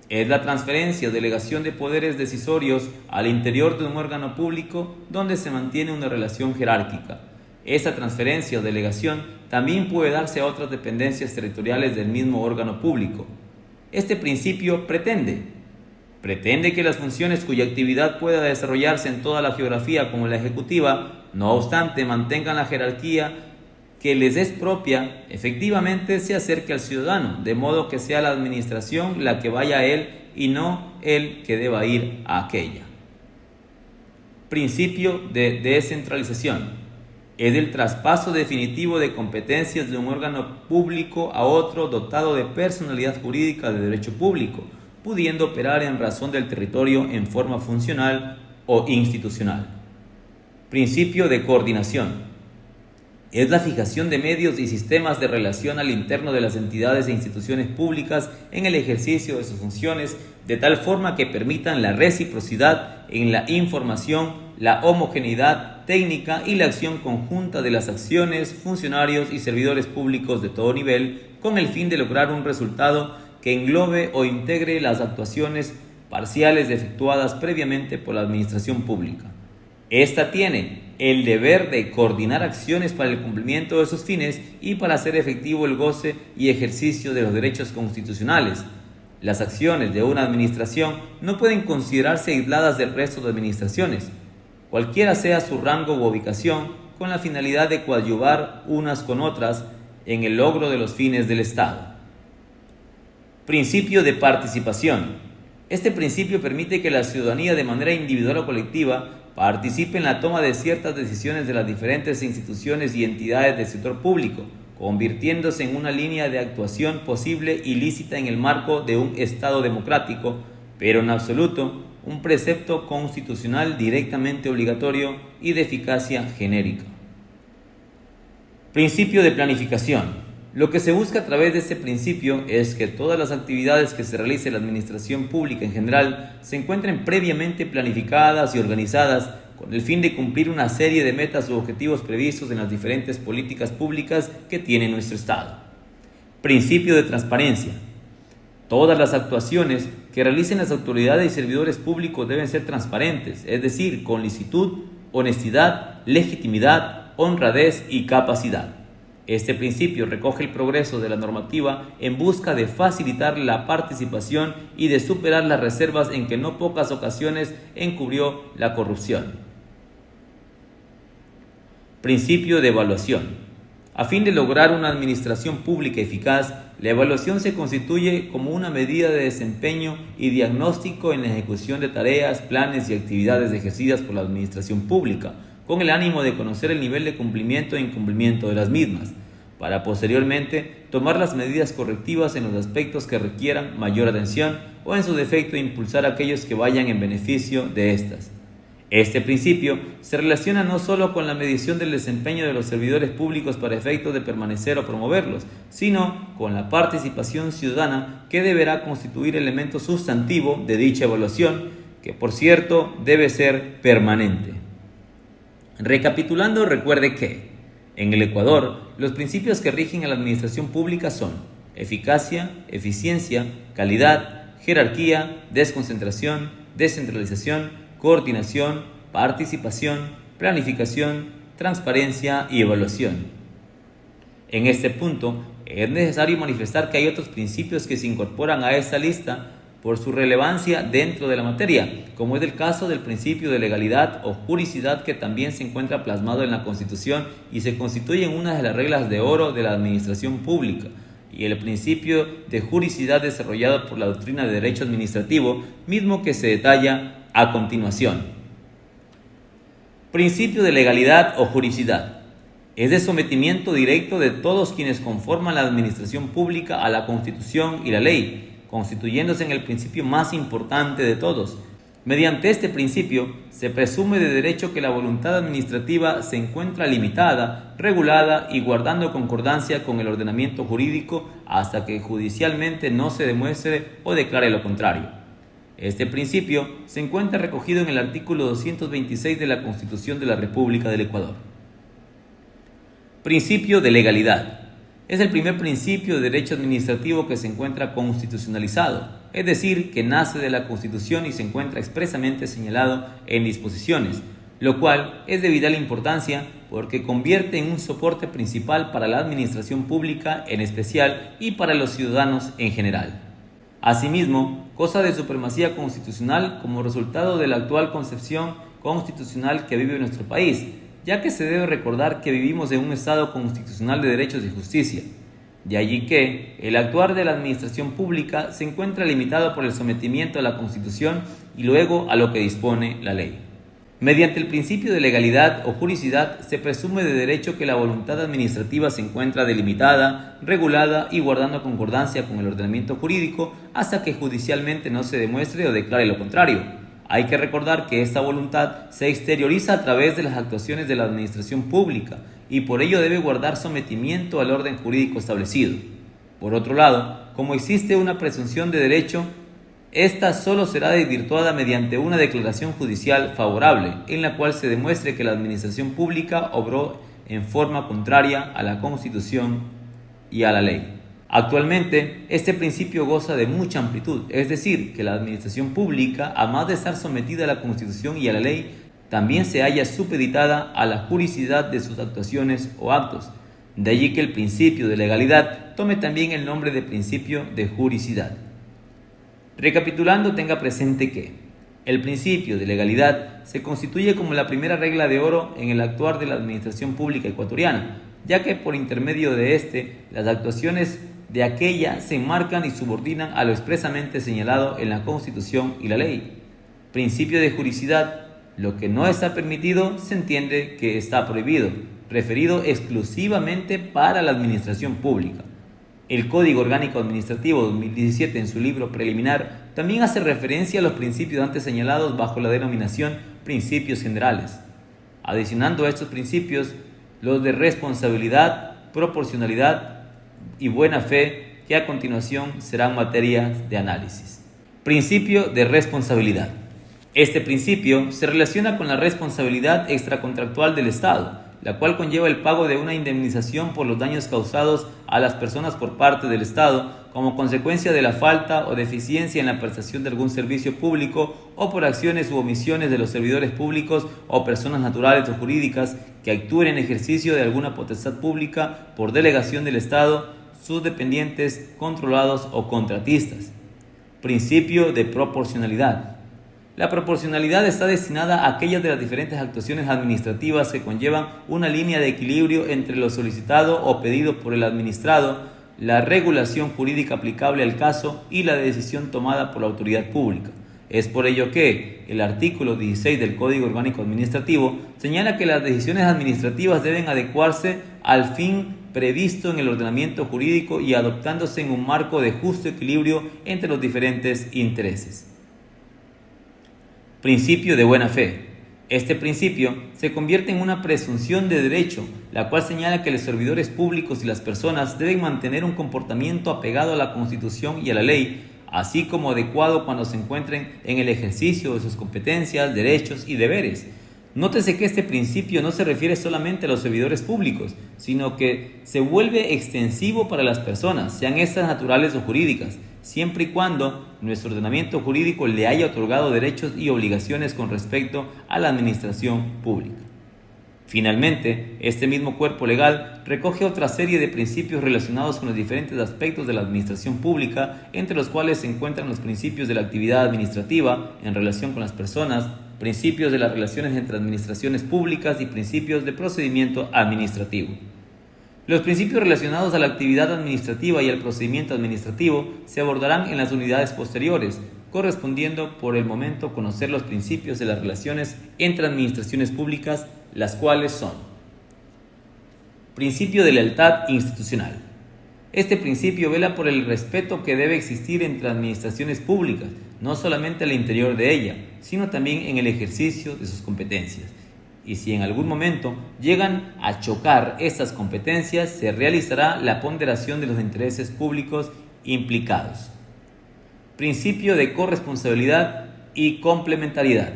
[SPEAKER 1] Es la transferencia o delegación de poderes decisorios al interior de un órgano público donde se mantiene una relación jerárquica. Esta transferencia o delegación también puede darse a otras dependencias territoriales del mismo órgano público. Este principio pretende que las funciones cuya actividad pueda desarrollarse en toda la geografía como la ejecutiva, no obstante mantengan la jerarquía que les es propia, efectivamente se acerque al ciudadano, de modo que sea la administración la que vaya a él y no él que deba ir a aquella. Principio de descentralización. Es el traspaso definitivo de competencias de un órgano público a otro dotado de personalidad jurídica de derecho público, pudiendo operar en razón del territorio en forma funcional o institucional. Principio de coordinación. Es la fijación de medios y sistemas de relación al interno de las entidades e instituciones públicas en el ejercicio de sus funciones, de tal forma que permitan la reciprocidad en la información, la homogeneidad técnica y la acción conjunta de las acciones, funcionarios y servidores públicos de todo nivel, con el fin de lograr un resultado que englobe o integre las actuaciones parciales efectuadas previamente por la administración pública. Esta tiene el deber de coordinar acciones para el cumplimiento de sus fines y para hacer efectivo el goce y ejercicio de los derechos constitucionales. Las acciones de una administración no pueden considerarse aisladas del resto de administraciones, cualquiera sea su rango u ubicación, con la finalidad de coadyuvar unas con otras en el logro de los fines del Estado. Principio de participación. Este principio permite que la ciudadanía de manera individual o colectiva participe en la toma de ciertas decisiones de las diferentes instituciones y entidades del sector público, convirtiéndose en una línea de actuación posible y lícita en el marco de un Estado democrático, pero en absoluto un precepto constitucional directamente obligatorio y de eficacia genérica. Principio de planificación. Lo que se busca a través de este principio es que todas las actividades que se realice en la administración pública en general se encuentren previamente planificadas y organizadas con el fin de cumplir una serie de metas u objetivos previstos en las diferentes políticas públicas que tiene nuestro Estado. Principio de transparencia. Todas las actuaciones que realicen las autoridades y servidores públicos deben ser transparentes, es decir, con licitud, honestidad, legitimidad, honradez y capacidad. Este principio recoge el progreso de la normativa en busca de facilitar la participación y de superar las reservas en que no pocas ocasiones encubrió la corrupción. Principio de evaluación. A fin de lograr una administración pública eficaz, la evaluación se constituye como una medida de desempeño y diagnóstico en la ejecución de tareas, planes y actividades ejercidas por la administración pública, con el ánimo de conocer el nivel de cumplimiento e incumplimiento de las mismas, para posteriormente tomar las medidas correctivas en los aspectos que requieran mayor atención o en su defecto impulsar aquellos que vayan en beneficio de estas. Este principio se relaciona no solo con la medición del desempeño de los servidores públicos para efectos de permanecer o promoverlos, sino con la participación ciudadana que deberá constituir elemento sustantivo de dicha evaluación, que por cierto debe ser permanente. Recapitulando, recuerde que en el Ecuador los principios que rigen a la administración pública son eficacia, eficiencia, calidad, jerarquía, desconcentración, descentralización, coordinación, participación, planificación, transparencia y evaluación. En este punto, es necesario manifestar que hay otros principios que se incorporan a esta lista por su relevancia dentro de la materia, como es el caso del principio de legalidad o juricidad, que también se encuentra plasmado en la Constitución y se constituye en una de las reglas de oro de la administración pública, y el principio de juricidad desarrollado por la doctrina de derecho administrativo, mismo que se detalla a continuación. Principio de legalidad o juricidad. Es de sometimiento directo de todos quienes conforman la administración pública a la Constitución y la ley, constituyéndose en el principio más importante de todos. Mediante este principio, se presume de derecho que la voluntad administrativa se encuentra limitada, regulada y guardando concordancia con el ordenamiento jurídico hasta que judicialmente no se demuestre o declare lo contrario. Este principio se encuentra recogido en el artículo 226 de la Constitución de la República del Ecuador. Principio de legalidad. Es el primer principio de derecho administrativo que se encuentra constitucionalizado, es decir, que nace de la Constitución y se encuentra expresamente señalado en disposiciones, lo cual es de vital importancia porque convierte en un soporte principal para la administración pública en especial y para los ciudadanos en general. Asimismo, goza de supremacía constitucional como resultado de la actual concepción constitucional que vive nuestro país, ya que se debe recordar que vivimos en un Estado constitucional de derechos y justicia. De allí que el actuar de la administración pública se encuentra limitado por el sometimiento a la Constitución y luego a lo que dispone la ley. Mediante el principio de legalidad o juricidad se presume de derecho que la voluntad administrativa se encuentra delimitada, regulada y guardando concordancia con el ordenamiento jurídico hasta que judicialmente no se demuestre o declare lo contrario. Hay que recordar que esta voluntad se exterioriza a través de las actuaciones de la administración pública y por ello debe guardar sometimiento al orden jurídico establecido. Por otro lado, como existe una presunción de derecho, esta solo será desvirtuada mediante una declaración judicial favorable, en la cual se demuestre que la administración pública obró en forma contraria a la Constitución y a la ley. Actualmente, este principio goza de mucha amplitud, es decir, que la administración pública, además de estar sometida a la Constitución y a la ley, también se halla supeditada a la juricidad de sus actuaciones o actos. De allí que el principio de legalidad tome también el nombre de principio de juricidad. Recapitulando, tenga presente que el principio de legalidad se constituye como la primera regla de oro en el actuar de la administración pública ecuatoriana, ya que por intermedio de las actuaciones de aquella se enmarcan y subordinan a lo expresamente señalado en la Constitución y la ley. Principio de juricidad: lo que no está permitido se entiende que está prohibido, referido exclusivamente para la administración pública. El Código Orgánico Administrativo 2017, en su libro preliminar, también hace referencia a los principios antes señalados bajo la denominación principios generales, adicionando a estos principios los de responsabilidad, proporcionalidad y buena fe, que a continuación serán materia de análisis. Principio de responsabilidad. Este principio se relaciona con la responsabilidad extracontractual del Estado, la cual conlleva el pago de una indemnización por los daños causados a las personas por parte del Estado como consecuencia de la falta o deficiencia en la prestación de algún servicio público o por acciones u omisiones de los servidores públicos o personas naturales o jurídicas que actúen en ejercicio de alguna potestad pública por delegación del Estado, sus dependientes, controlados o contratistas. Principio de proporcionalidad. La proporcionalidad está destinada a aquellas de las diferentes actuaciones administrativas que conllevan una línea de equilibrio entre lo solicitado o pedido por el administrado, la regulación jurídica aplicable al caso y la decisión tomada por la autoridad pública. Es por ello que el artículo 16 del Código Orgánico Administrativo señala que las decisiones administrativas deben adecuarse al fin previsto en el ordenamiento jurídico y adoptándose en un marco de justo equilibrio entre los diferentes intereses. Principio de buena fe. Este principio se convierte en una presunción de derecho, la cual señala que los servidores públicos y las personas deben mantener un comportamiento apegado a la Constitución y a la ley, así como adecuado cuando se encuentren en el ejercicio de sus competencias, derechos y deberes. Nótese que este principio no se refiere solamente a los servidores públicos, sino que se vuelve extensivo para las personas, sean estas naturales o jurídicas, siempre y cuando nuestro ordenamiento jurídico le haya otorgado derechos y obligaciones con respecto a la administración pública. Finalmente, este mismo cuerpo legal recoge otra serie de principios relacionados con los diferentes aspectos de la administración pública, entre los cuales se encuentran los principios de la actividad administrativa en relación con las personas, principios de las relaciones entre administraciones públicas y principios de procedimiento administrativo. Los principios relacionados a la actividad administrativa y al procedimiento administrativo se abordarán en las unidades posteriores, correspondiendo por el momento conocer los principios de las relaciones entre administraciones públicas, las cuales son: principio de lealtad institucional. Este principio vela por el respeto que debe existir entre administraciones públicas, no solamente al interior de ella, sino también en el ejercicio de sus competencias. Y si en algún momento llegan a chocar estas competencias, se realizará la ponderación de los intereses públicos implicados. Principio de corresponsabilidad y complementariedad.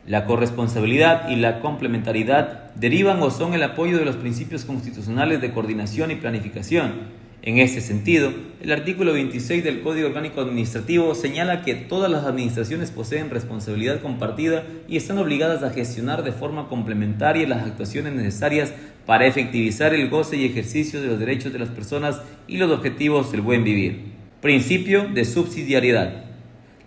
[SPEAKER 1] La corresponsabilidad y la complementariedad derivan o son el apoyo de los principios constitucionales de coordinación y planificación. En este sentido, el artículo 26 del Código Orgánico Administrativo señala que todas las administraciones poseen responsabilidad compartida y están obligadas a gestionar de forma complementaria las actuaciones necesarias para efectivizar el goce y ejercicio de los derechos de las personas y los objetivos del buen vivir. Principio de subsidiariedad.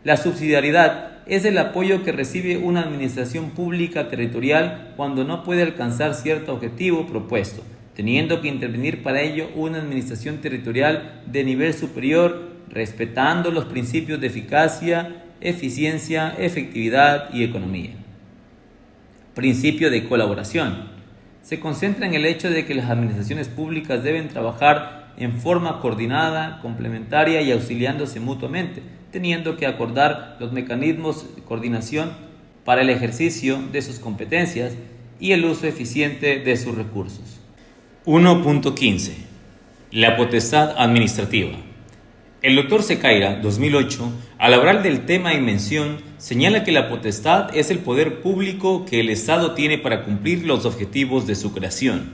[SPEAKER 1] La subsidiariedad es el apoyo que recibe una administración pública territorial cuando no puede alcanzar cierto objetivo propuesto, teniendo que intervenir para ello una administración territorial de nivel superior, respetando los principios de eficacia, eficiencia, efectividad y economía. Principio de colaboración. Se concentra en el hecho de que las administraciones públicas deben trabajar en forma coordinada, complementaria y auxiliándose mutuamente, teniendo que acordar los mecanismos de coordinación para el ejercicio de sus competencias y el uso eficiente de sus recursos. 1.15. La potestad administrativa. El Dr. Sequeira, 2008, al hablar del tema en mención, señala que la potestad es el poder público que el Estado tiene para cumplir los objetivos de su creación,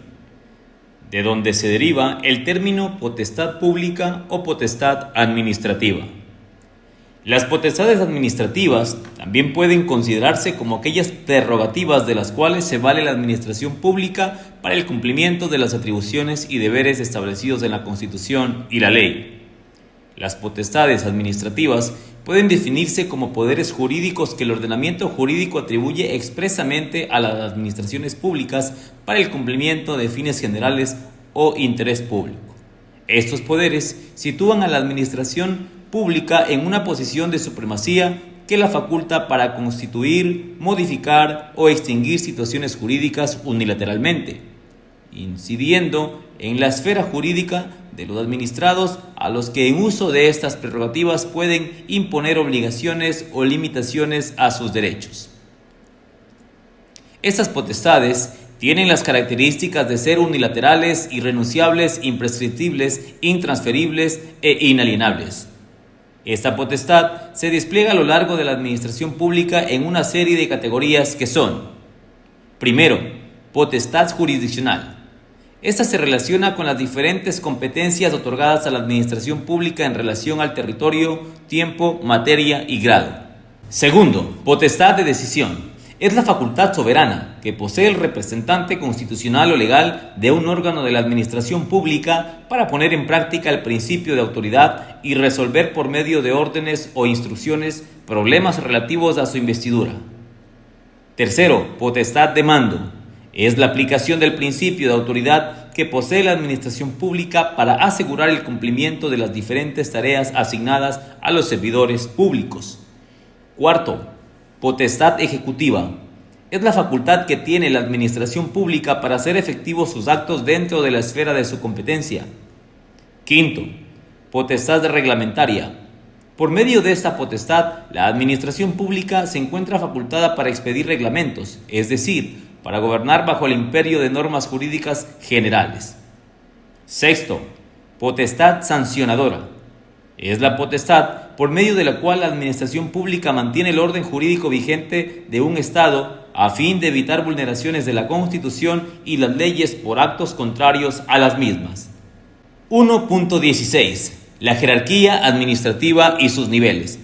[SPEAKER 1] de donde se deriva el término potestad pública o potestad administrativa. Las potestades administrativas también pueden considerarse como aquellas prerrogativas de las cuales se vale la administración pública para el cumplimiento de las atribuciones y deberes establecidos en la Constitución y la ley. Las potestades administrativas pueden definirse como poderes jurídicos que el ordenamiento jurídico atribuye expresamente a las administraciones públicas para el cumplimiento de fines generales o interés público. Estos poderes sitúan a la administración pública en una posición de supremacía que la faculta para constituir, modificar o extinguir situaciones jurídicas unilateralmente, incidiendo en la esfera jurídica de los administrados, a los que en uso de estas prerrogativas pueden imponer obligaciones o limitaciones a sus derechos. Estas potestades tienen las características de ser unilaterales, irrenunciables, imprescriptibles, intransferibles e inalienables. Esta potestad se despliega a lo largo de la administración pública en una serie de categorías que son: primero, potestad jurisdiccional. Esta se relaciona con las diferentes competencias otorgadas a la administración pública en relación al territorio, tiempo, materia y grado. Segundo, potestad de decisión. Es la facultad soberana que posee el representante constitucional o legal de un órgano de la administración pública para poner en práctica el principio de autoridad y resolver por medio de órdenes o instrucciones problemas relativos a su investidura. Tercero, potestad de mando. Es la aplicación del principio de autoridad que posee la administración pública para asegurar el cumplimiento de las diferentes tareas asignadas a los servidores públicos. Cuarto, potestad ejecutiva. Es la facultad que tiene la administración pública para hacer efectivos sus actos dentro de la esfera de su competencia. Quinto, potestad reglamentaria. Por medio de esta potestad, la administración pública se encuentra facultada para expedir reglamentos, es decir, para gobernar bajo el imperio de normas jurídicas generales. Sexto, potestad sancionadora. Es la potestad por medio de la cual la administración pública mantiene el orden jurídico vigente de un Estado a fin de evitar vulneraciones de la Constitución y las leyes por actos contrarios a las mismas. 1.16. La jerarquía administrativa y sus niveles.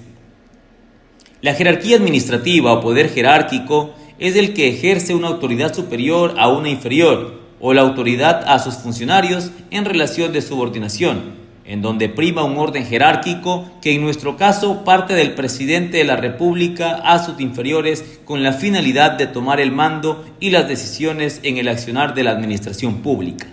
[SPEAKER 1] La jerarquía administrativa o poder jerárquico es el que ejerce una autoridad superior a una inferior, o la autoridad a sus funcionarios en relación de subordinación, en donde prima un orden jerárquico que en nuestro caso parte del presidente de la República a sus inferiores con la finalidad de tomar el mando y las decisiones en el accionar de la administración pública.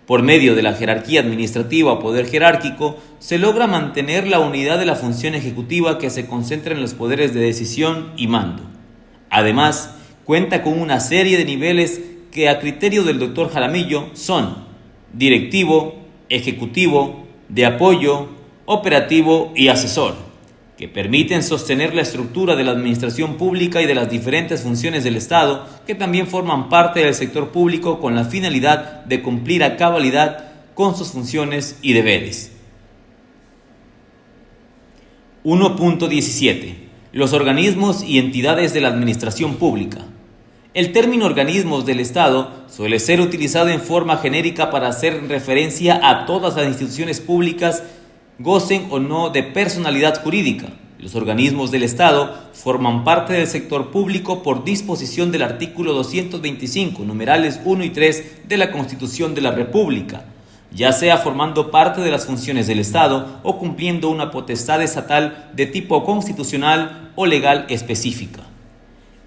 [SPEAKER 1] Por medio de la jerarquía administrativa o poder jerárquico, se logra mantener la unidad de la función ejecutiva que se concentra en los poderes de decisión y mando. Además, cuenta con una serie de niveles que a criterio del Dr. Jaramillo son directivo, ejecutivo, de apoyo, operativo y asesor, que permiten sostener la estructura de la administración pública y de las diferentes funciones del Estado, que también forman parte del sector público con la finalidad de cumplir a cabalidad con sus funciones y deberes. 1.17. Los organismos y entidades de la administración pública. El término organismos del Estado suele ser utilizado en forma genérica para hacer referencia a todas las instituciones públicas, gocen o no de personalidad jurídica. Los organismos del Estado forman parte del sector público por disposición del artículo 225, numerales 1 y 3 de la Constitución de la República, ya sea formando parte de las funciones del Estado o cumpliendo una potestad estatal de tipo constitucional o legal específica.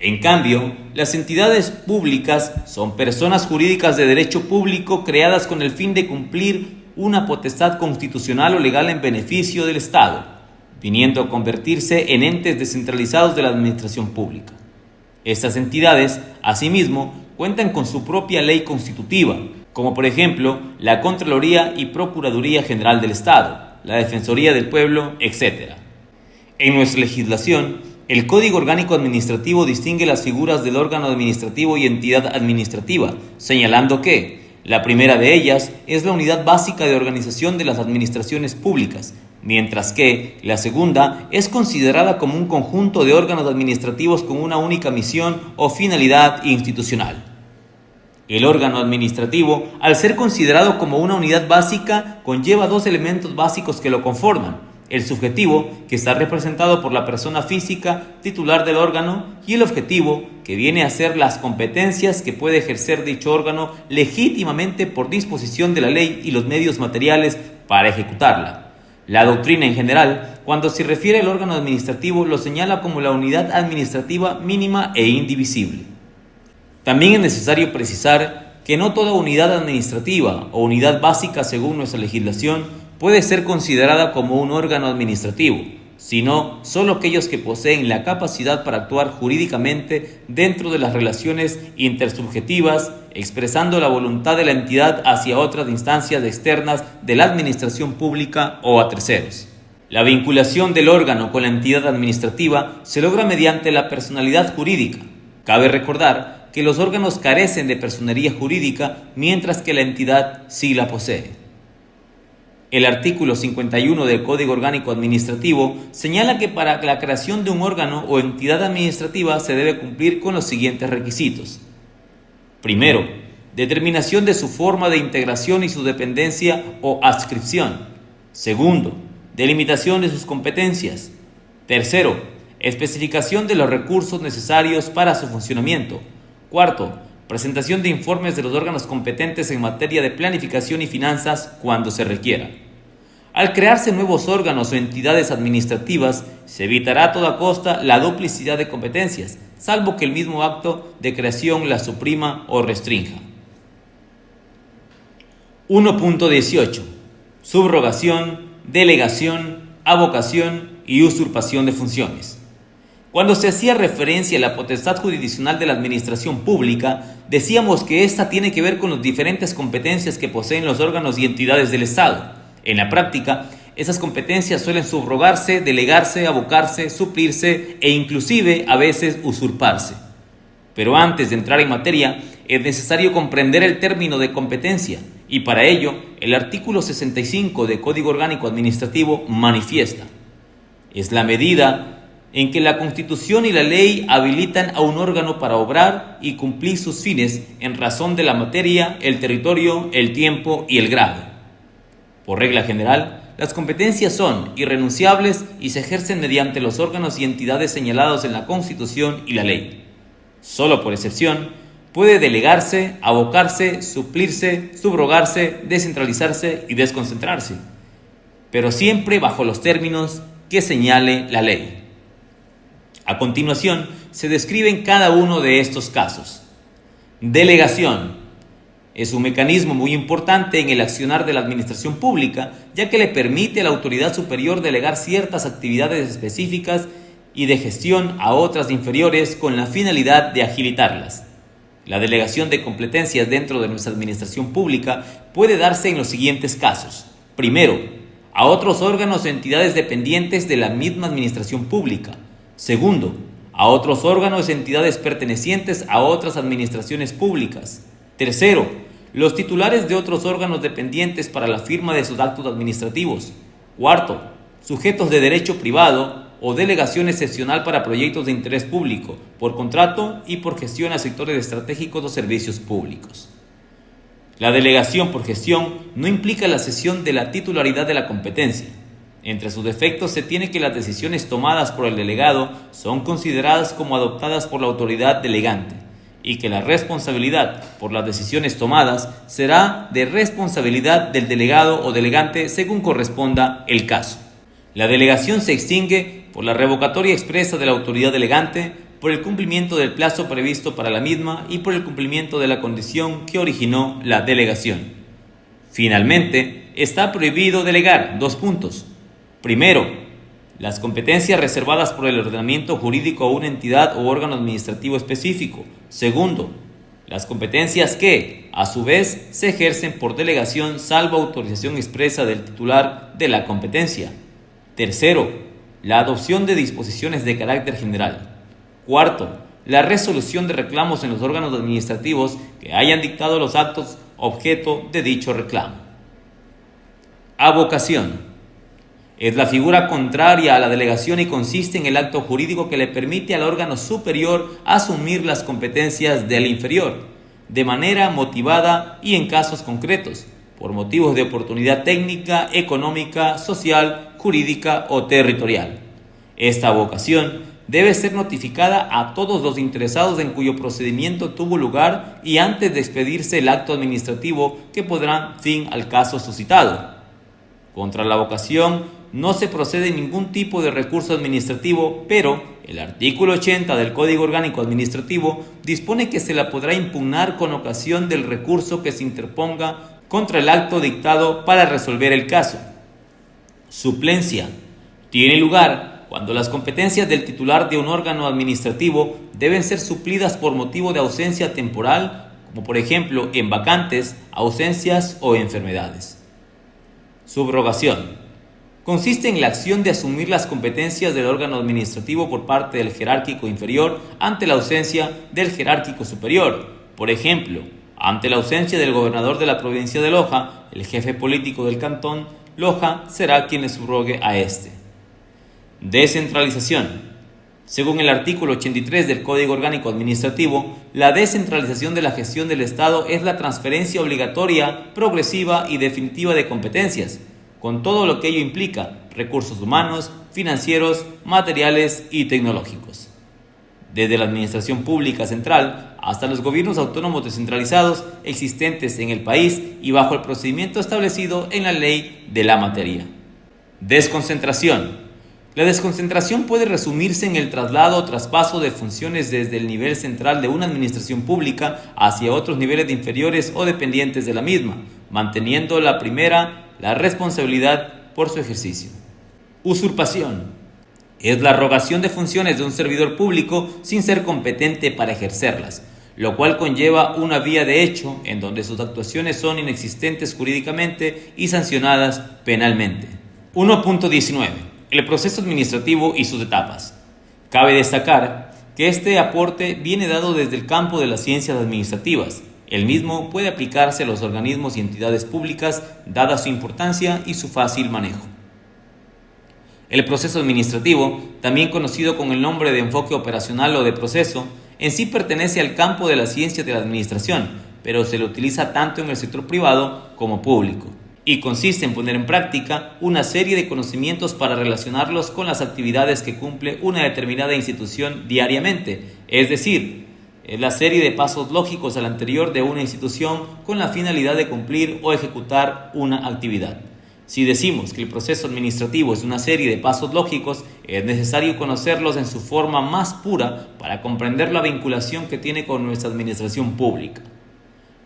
[SPEAKER 1] En cambio, las entidades públicas son personas jurídicas de derecho público creadas con el fin de cumplir una potestad constitucional o legal en beneficio del Estado, viniendo a convertirse en entes descentralizados de la administración pública. Estas entidades, asimismo, cuentan con su propia ley constitutiva, como por ejemplo la Contraloría y Procuraduría General del Estado, la Defensoría del Pueblo, etc. En nuestra legislación, el Código Orgánico Administrativo distingue las figuras del órgano administrativo y entidad administrativa, señalando que la primera de ellas es la unidad básica de organización de las administraciones públicas, mientras que la segunda es considerada como un conjunto de órganos administrativos con una única misión o finalidad institucional. El órgano administrativo, al ser considerado como una unidad básica, conlleva dos elementos básicos que lo conforman: el subjetivo, que está representado por la persona física titular del órgano, y el objetivo, que viene a ser las competencias que puede ejercer dicho órgano legítimamente por disposición de la ley y los medios materiales para ejecutarla. La doctrina en general, cuando se refiere al órgano administrativo, lo señala como la unidad administrativa mínima e indivisible. También es necesario precisar que no toda unidad administrativa o unidad básica según nuestra legislación puede ser considerada como un órgano administrativo, sino solo aquellos que poseen la capacidad para actuar jurídicamente dentro de las relaciones intersubjetivas, expresando la voluntad de la entidad hacia otras instancias externas de la administración pública o a terceros. La vinculación del órgano con la entidad administrativa se logra mediante la personalidad jurídica. Cabe recordar que los órganos carecen de personería jurídica, mientras que la entidad sí la posee. El artículo 51 del Código Orgánico Administrativo señala que para la creación de un órgano o entidad administrativa se debe cumplir con los siguientes requisitos. Primero, determinación de su forma de integración y su dependencia o adscripción. Segundo, delimitación de sus competencias. Tercero, especificación de los recursos necesarios para su funcionamiento. Cuarto, presentación de informes de los órganos competentes en materia de planificación y finanzas cuando se requiera. Al crearse nuevos órganos o entidades administrativas, se evitará a toda costa la duplicidad de competencias, salvo que el mismo acto de creación la suprima o restrinja. 1.18. Subrogación, delegación, avocación y usurpación de funciones. Cuando se hacía referencia a la potestad jurisdiccional de la administración pública, decíamos que ésta tiene que ver con las diferentes competencias que poseen los órganos y entidades del Estado. En la práctica, esas competencias suelen subrogarse, delegarse, avocarse, suplirse e inclusive a veces usurparse. Pero antes de entrar en materia, es necesario comprender el término de competencia, y para ello, el artículo 65 del Código Orgánico Administrativo manifiesta: es la medida en que la Constitución y la ley habilitan a un órgano para obrar y cumplir sus fines en razón de la materia, el territorio, el tiempo y el grado. Por regla general, las competencias son irrenunciables y se ejercen mediante los órganos y entidades señalados en la Constitución y la ley. Solo por excepción, puede delegarse, abocarse, suplirse, subrogarse, descentralizarse y desconcentrarse, pero siempre bajo los términos que señale la ley. A continuación, se describen cada uno de estos casos. Delegación. Es un mecanismo muy importante en el accionar de la administración pública, ya que le permite a la autoridad superior delegar ciertas actividades específicas y de gestión a otras inferiores con la finalidad de agilitarlas. La delegación de competencias dentro de nuestra administración pública puede darse en los siguientes casos. Primero, a otros órganos o entidades dependientes de la misma administración pública. Segundo, a otros órganos y entidades pertenecientes a otras administraciones públicas. Tercero, los titulares de otros órganos dependientes para la firma de sus actos administrativos. Cuarto, sujetos de derecho privado o delegación excepcional para proyectos de interés público, por contrato y por gestión a sectores estratégicos o servicios públicos. La delegación por gestión no implica la cesión de la titularidad de la competencia. Entre sus efectos se tiene que las decisiones tomadas por el delegado son consideradas como adoptadas por la autoridad delegante y que la responsabilidad por las decisiones tomadas será de responsabilidad del delegado o delegante según corresponda el caso. La delegación se extingue por la revocatoria expresa de la autoridad delegante, por el cumplimiento del plazo previsto para la misma y por el cumplimiento de la condición que originó la delegación. Finalmente, está prohibido delegar 2 puntos. Primero, las competencias reservadas por el ordenamiento jurídico a una entidad o órgano administrativo específico. Segundo, las competencias que, a su vez, se ejercen por delegación salvo autorización expresa del titular de la competencia. Tercero, la adopción de disposiciones de carácter general. Cuarto, la resolución de reclamos en los órganos administrativos que hayan dictado los actos objeto de dicho reclamo. Avocación. Es la figura contraria a la delegación y consiste en el acto jurídico que le permite al órgano superior asumir las competencias del inferior, de manera motivada y en casos concretos, por motivos de oportunidad técnica, económica, social, jurídica o territorial. Esta avocación debe ser notificada a todos los interesados en cuyo procedimiento tuvo lugar y antes de expedirse el acto administrativo que pondrá fin al caso suscitado. Contra la avocación no se procede ningún tipo de recurso administrativo, pero el artículo 80 del Código Orgánico Administrativo dispone que se la podrá impugnar con ocasión del recurso que se interponga contra el acto dictado para resolver el caso. Suplencia. Tiene lugar cuando las competencias del titular de un órgano administrativo deben ser suplidas por motivo de ausencia temporal, como por ejemplo en vacantes, ausencias o enfermedades. Subrogación. Consiste en la acción de asumir las competencias del órgano administrativo por parte del jerárquico inferior ante la ausencia del jerárquico superior. Por ejemplo, ante la ausencia del gobernador de la provincia de Loja, el jefe político del cantón Loja será quien le subrogue a este. Descentralización. Según el artículo 83 del Código Orgánico Administrativo, la descentralización de la gestión del Estado es la transferencia obligatoria, progresiva y definitiva de competencias, con todo lo que ello implica, recursos humanos, financieros, materiales y tecnológicos. Desde la administración pública central hasta los gobiernos autónomos descentralizados existentes en el país y bajo el procedimiento establecido en la ley de la materia. Desconcentración. La desconcentración puede resumirse en el traslado o traspaso de funciones desde el nivel central de una administración pública hacia otros niveles inferiores o dependientes de la misma, manteniendo la primera la responsabilidad por su ejercicio. Usurpación. Es la arrogación de funciones de un servidor público sin ser competente para ejercerlas, lo cual conlleva una vía de hecho en donde sus actuaciones son inexistentes jurídicamente y sancionadas penalmente. 1.19. El proceso administrativo y sus etapas. Cabe destacar que este aporte viene dado desde el campo de las ciencias administrativas. El mismo puede aplicarse a los organismos y entidades públicas, dada su importancia y su fácil manejo. El proceso administrativo, también conocido con el nombre de enfoque operacional o de proceso, en sí pertenece al campo de la ciencia de la administración, pero se lo utiliza tanto en el sector privado como público, y consiste en poner en práctica una serie de conocimientos para relacionarlos con las actividades que cumple una determinada institución diariamente, es decir, es la serie de pasos lógicos al anterior de una institución con la finalidad de cumplir o ejecutar una actividad. Si decimos que el proceso administrativo es una serie de pasos lógicos, es necesario conocerlos en su forma más pura para comprender la vinculación que tiene con nuestra administración pública.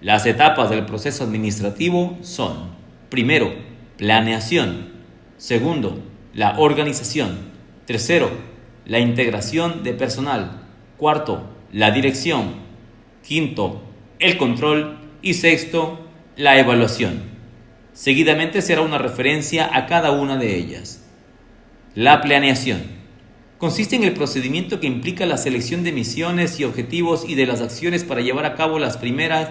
[SPEAKER 1] Las etapas del proceso administrativo son: primero, planeación; segundo, la organización; tercero, la integración de personal; cuarto, la dirección; quinto, el control; y sexto, la evaluación. Seguidamente será una referencia a cada una de ellas. La planeación consiste en el procedimiento que implica la selección de misiones y objetivos y de las acciones para llevar a cabo las primeras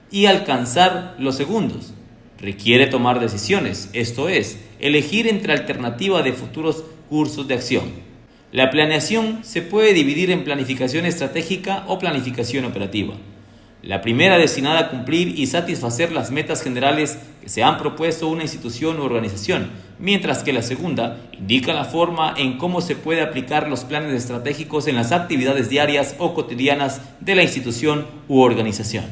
[SPEAKER 1] y alcanzar los segundos. Requiere tomar decisiones, esto es, elegir entre alternativa de futuros cursos de acción. La planeación se puede dividir en planificación estratégica o planificación operativa. La primera destinada a cumplir y satisfacer las metas generales que se han propuesto una institución u organización, mientras que la segunda indica la forma en cómo se puede aplicar los planes estratégicos en las actividades diarias o cotidianas de la institución u organización.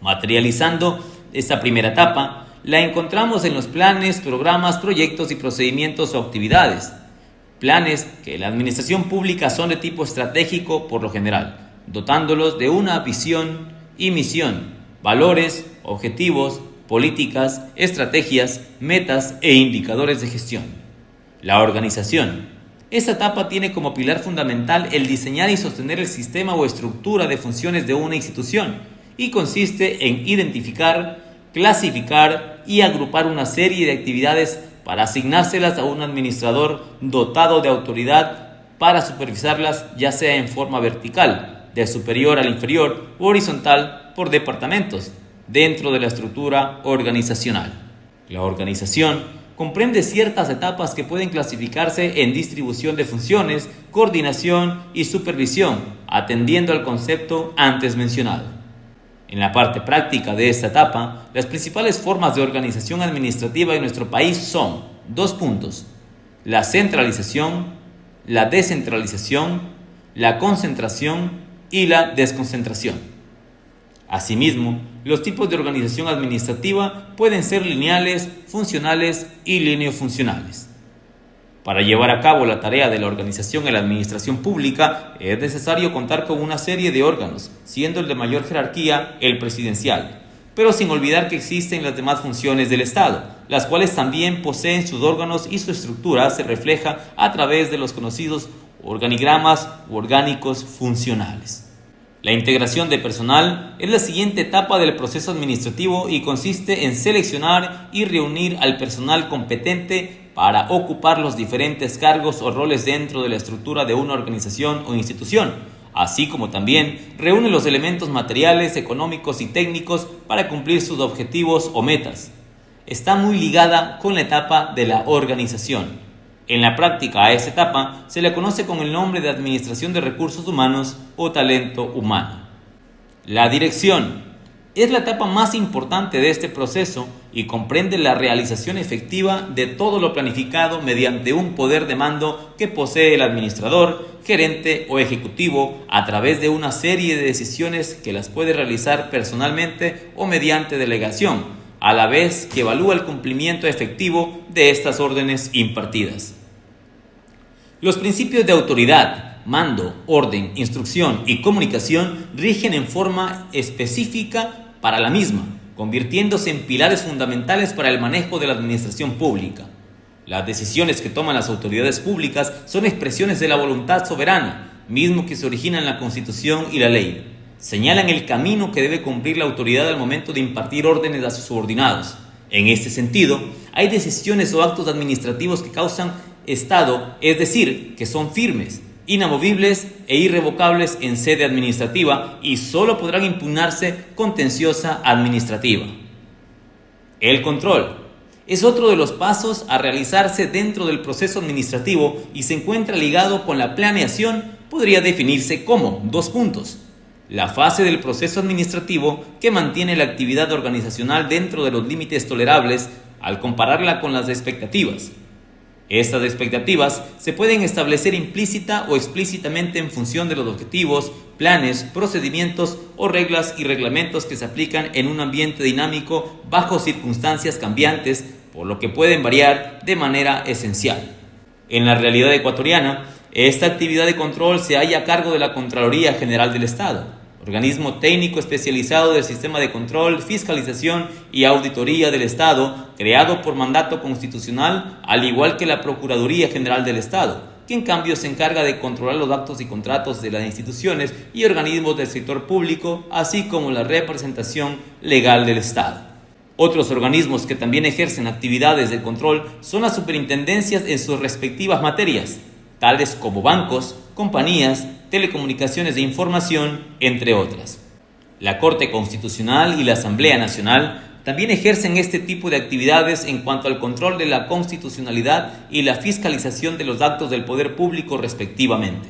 [SPEAKER 1] Materializando esta primera etapa, la encontramos en los planes, programas, proyectos y procedimientos o actividades. Planes que en la administración pública son de tipo estratégico por lo general, dotándolos de una visión y misión, valores, objetivos, políticas, estrategias, metas e indicadores de gestión. La organización. Esta etapa tiene como pilar fundamental el diseñar y sostener el sistema o estructura de funciones de una institución y consiste en identificar, clasificar y agrupar una serie de actividades para asignárselas a un administrador dotado de autoridad para supervisarlas, ya sea en forma vertical, de superior al inferior, o horizontal por departamentos, dentro de la estructura organizacional. La organización comprende ciertas etapas que pueden clasificarse en distribución de funciones, coordinación y supervisión, atendiendo al concepto antes mencionado. En la parte práctica de esta etapa, las principales formas de organización administrativa en nuestro país son: 2 puntos: la centralización, la descentralización, la concentración y la desconcentración. Asimismo, los tipos de organización administrativa pueden ser lineales, funcionales y lineofuncionales. Para llevar a cabo la tarea de la organización en la administración pública es necesario contar con una serie de órganos, siendo el de mayor jerarquía el presidencial, pero sin olvidar que existen las demás funciones del Estado, las cuales también poseen sus órganos y su estructura se refleja a través de los conocidos organigramas u orgánicos funcionales. La integración de personal es la siguiente etapa del proceso administrativo y consiste en seleccionar y reunir al personal competente para ocupar los diferentes cargos o roles dentro de la estructura de una organización o institución, así como también reúne los elementos materiales, económicos y técnicos para cumplir sus objetivos o metas. Está muy ligada con la etapa de la organización. En la práctica a esta etapa se le conoce con el nombre de administración de recursos humanos o talento humano. La dirección es la etapa más importante de este proceso y comprende la realización efectiva de todo lo planificado mediante un poder de mando que posee el administrador, gerente o ejecutivo a través de una serie de decisiones que las puede realizar personalmente o mediante delegación, a la vez que evalúa el cumplimiento efectivo de estas órdenes impartidas. Los principios de autoridad, mando, orden, instrucción y comunicación rigen en forma específica para la misma, convirtiéndose en pilares fundamentales para el manejo de la administración pública. Las decisiones que toman las autoridades públicas son expresiones de la voluntad soberana, mismo que se origina en la Constitución y la ley. Señalan el camino que debe cumplir la autoridad al momento de impartir órdenes a sus subordinados. En este sentido, hay decisiones o actos administrativos que causan estado, es decir, que son firmes, inamovibles e irrevocables en sede administrativa y solo podrán impugnarse contenciosa administrativa. El control es otro de los pasos a realizarse dentro del proceso administrativo y se encuentra ligado con la planeación. Podría definirse como 2 puntos: la fase del proceso administrativo que mantiene la actividad organizacional dentro de los límites tolerables al compararla con las expectativas. Estas expectativas se pueden establecer implícita o explícitamente en función de los objetivos, planes, procedimientos o reglas y reglamentos que se aplican en un ambiente dinámico bajo circunstancias cambiantes, por lo que pueden variar de manera esencial. En la realidad ecuatoriana, esta actividad de control se halla a cargo de la Contraloría General del Estado, organismo técnico especializado del sistema de control, fiscalización y auditoría del Estado, creado por mandato constitucional, al igual que la Procuraduría General del Estado, que en cambio se encarga de controlar los actos y contratos de las instituciones y organismos del sector público, así como la representación legal del Estado. Otros organismos que también ejercen actividades de control son las superintendencias en sus respectivas materias, tales como bancos, compañías, telecomunicaciones de información, entre otras. La Corte Constitucional y la Asamblea Nacional también ejercen este tipo de actividades en cuanto al control de la constitucionalidad y la fiscalización de los actos del poder público respectivamente.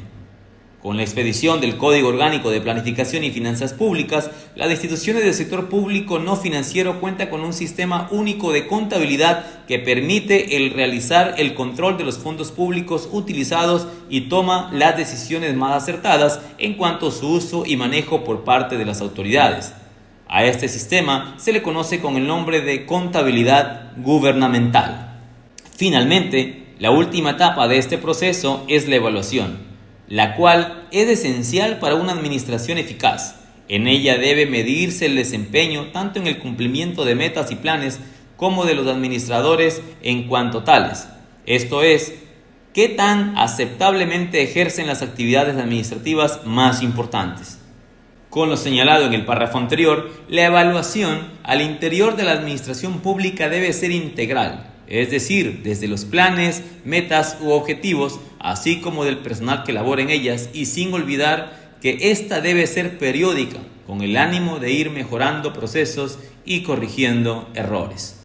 [SPEAKER 1] Con la expedición del Código Orgánico de Planificación y Finanzas Públicas, las instituciones del sector público no financiero cuentan con un sistema único de contabilidad que permite realizar el control de los fondos públicos utilizados y toma las decisiones más acertadas en cuanto a su uso y manejo por parte de las autoridades. A este sistema se le conoce con el nombre de contabilidad gubernamental. Finalmente, la última etapa de este proceso es la evaluación, la cual es esencial para una administración eficaz. En ella debe medirse el desempeño tanto en el cumplimiento de metas y planes como de los administradores en cuanto tales. Esto es, qué tan aceptablemente ejercen las actividades administrativas más importantes. Con lo señalado en el párrafo anterior, la evaluación al interior de la administración pública debe ser integral, es decir, desde los planes, metas u objetivos, así como del personal que labora en ellas, y sin olvidar que esta debe ser periódica, con el ánimo de ir mejorando procesos y corrigiendo errores.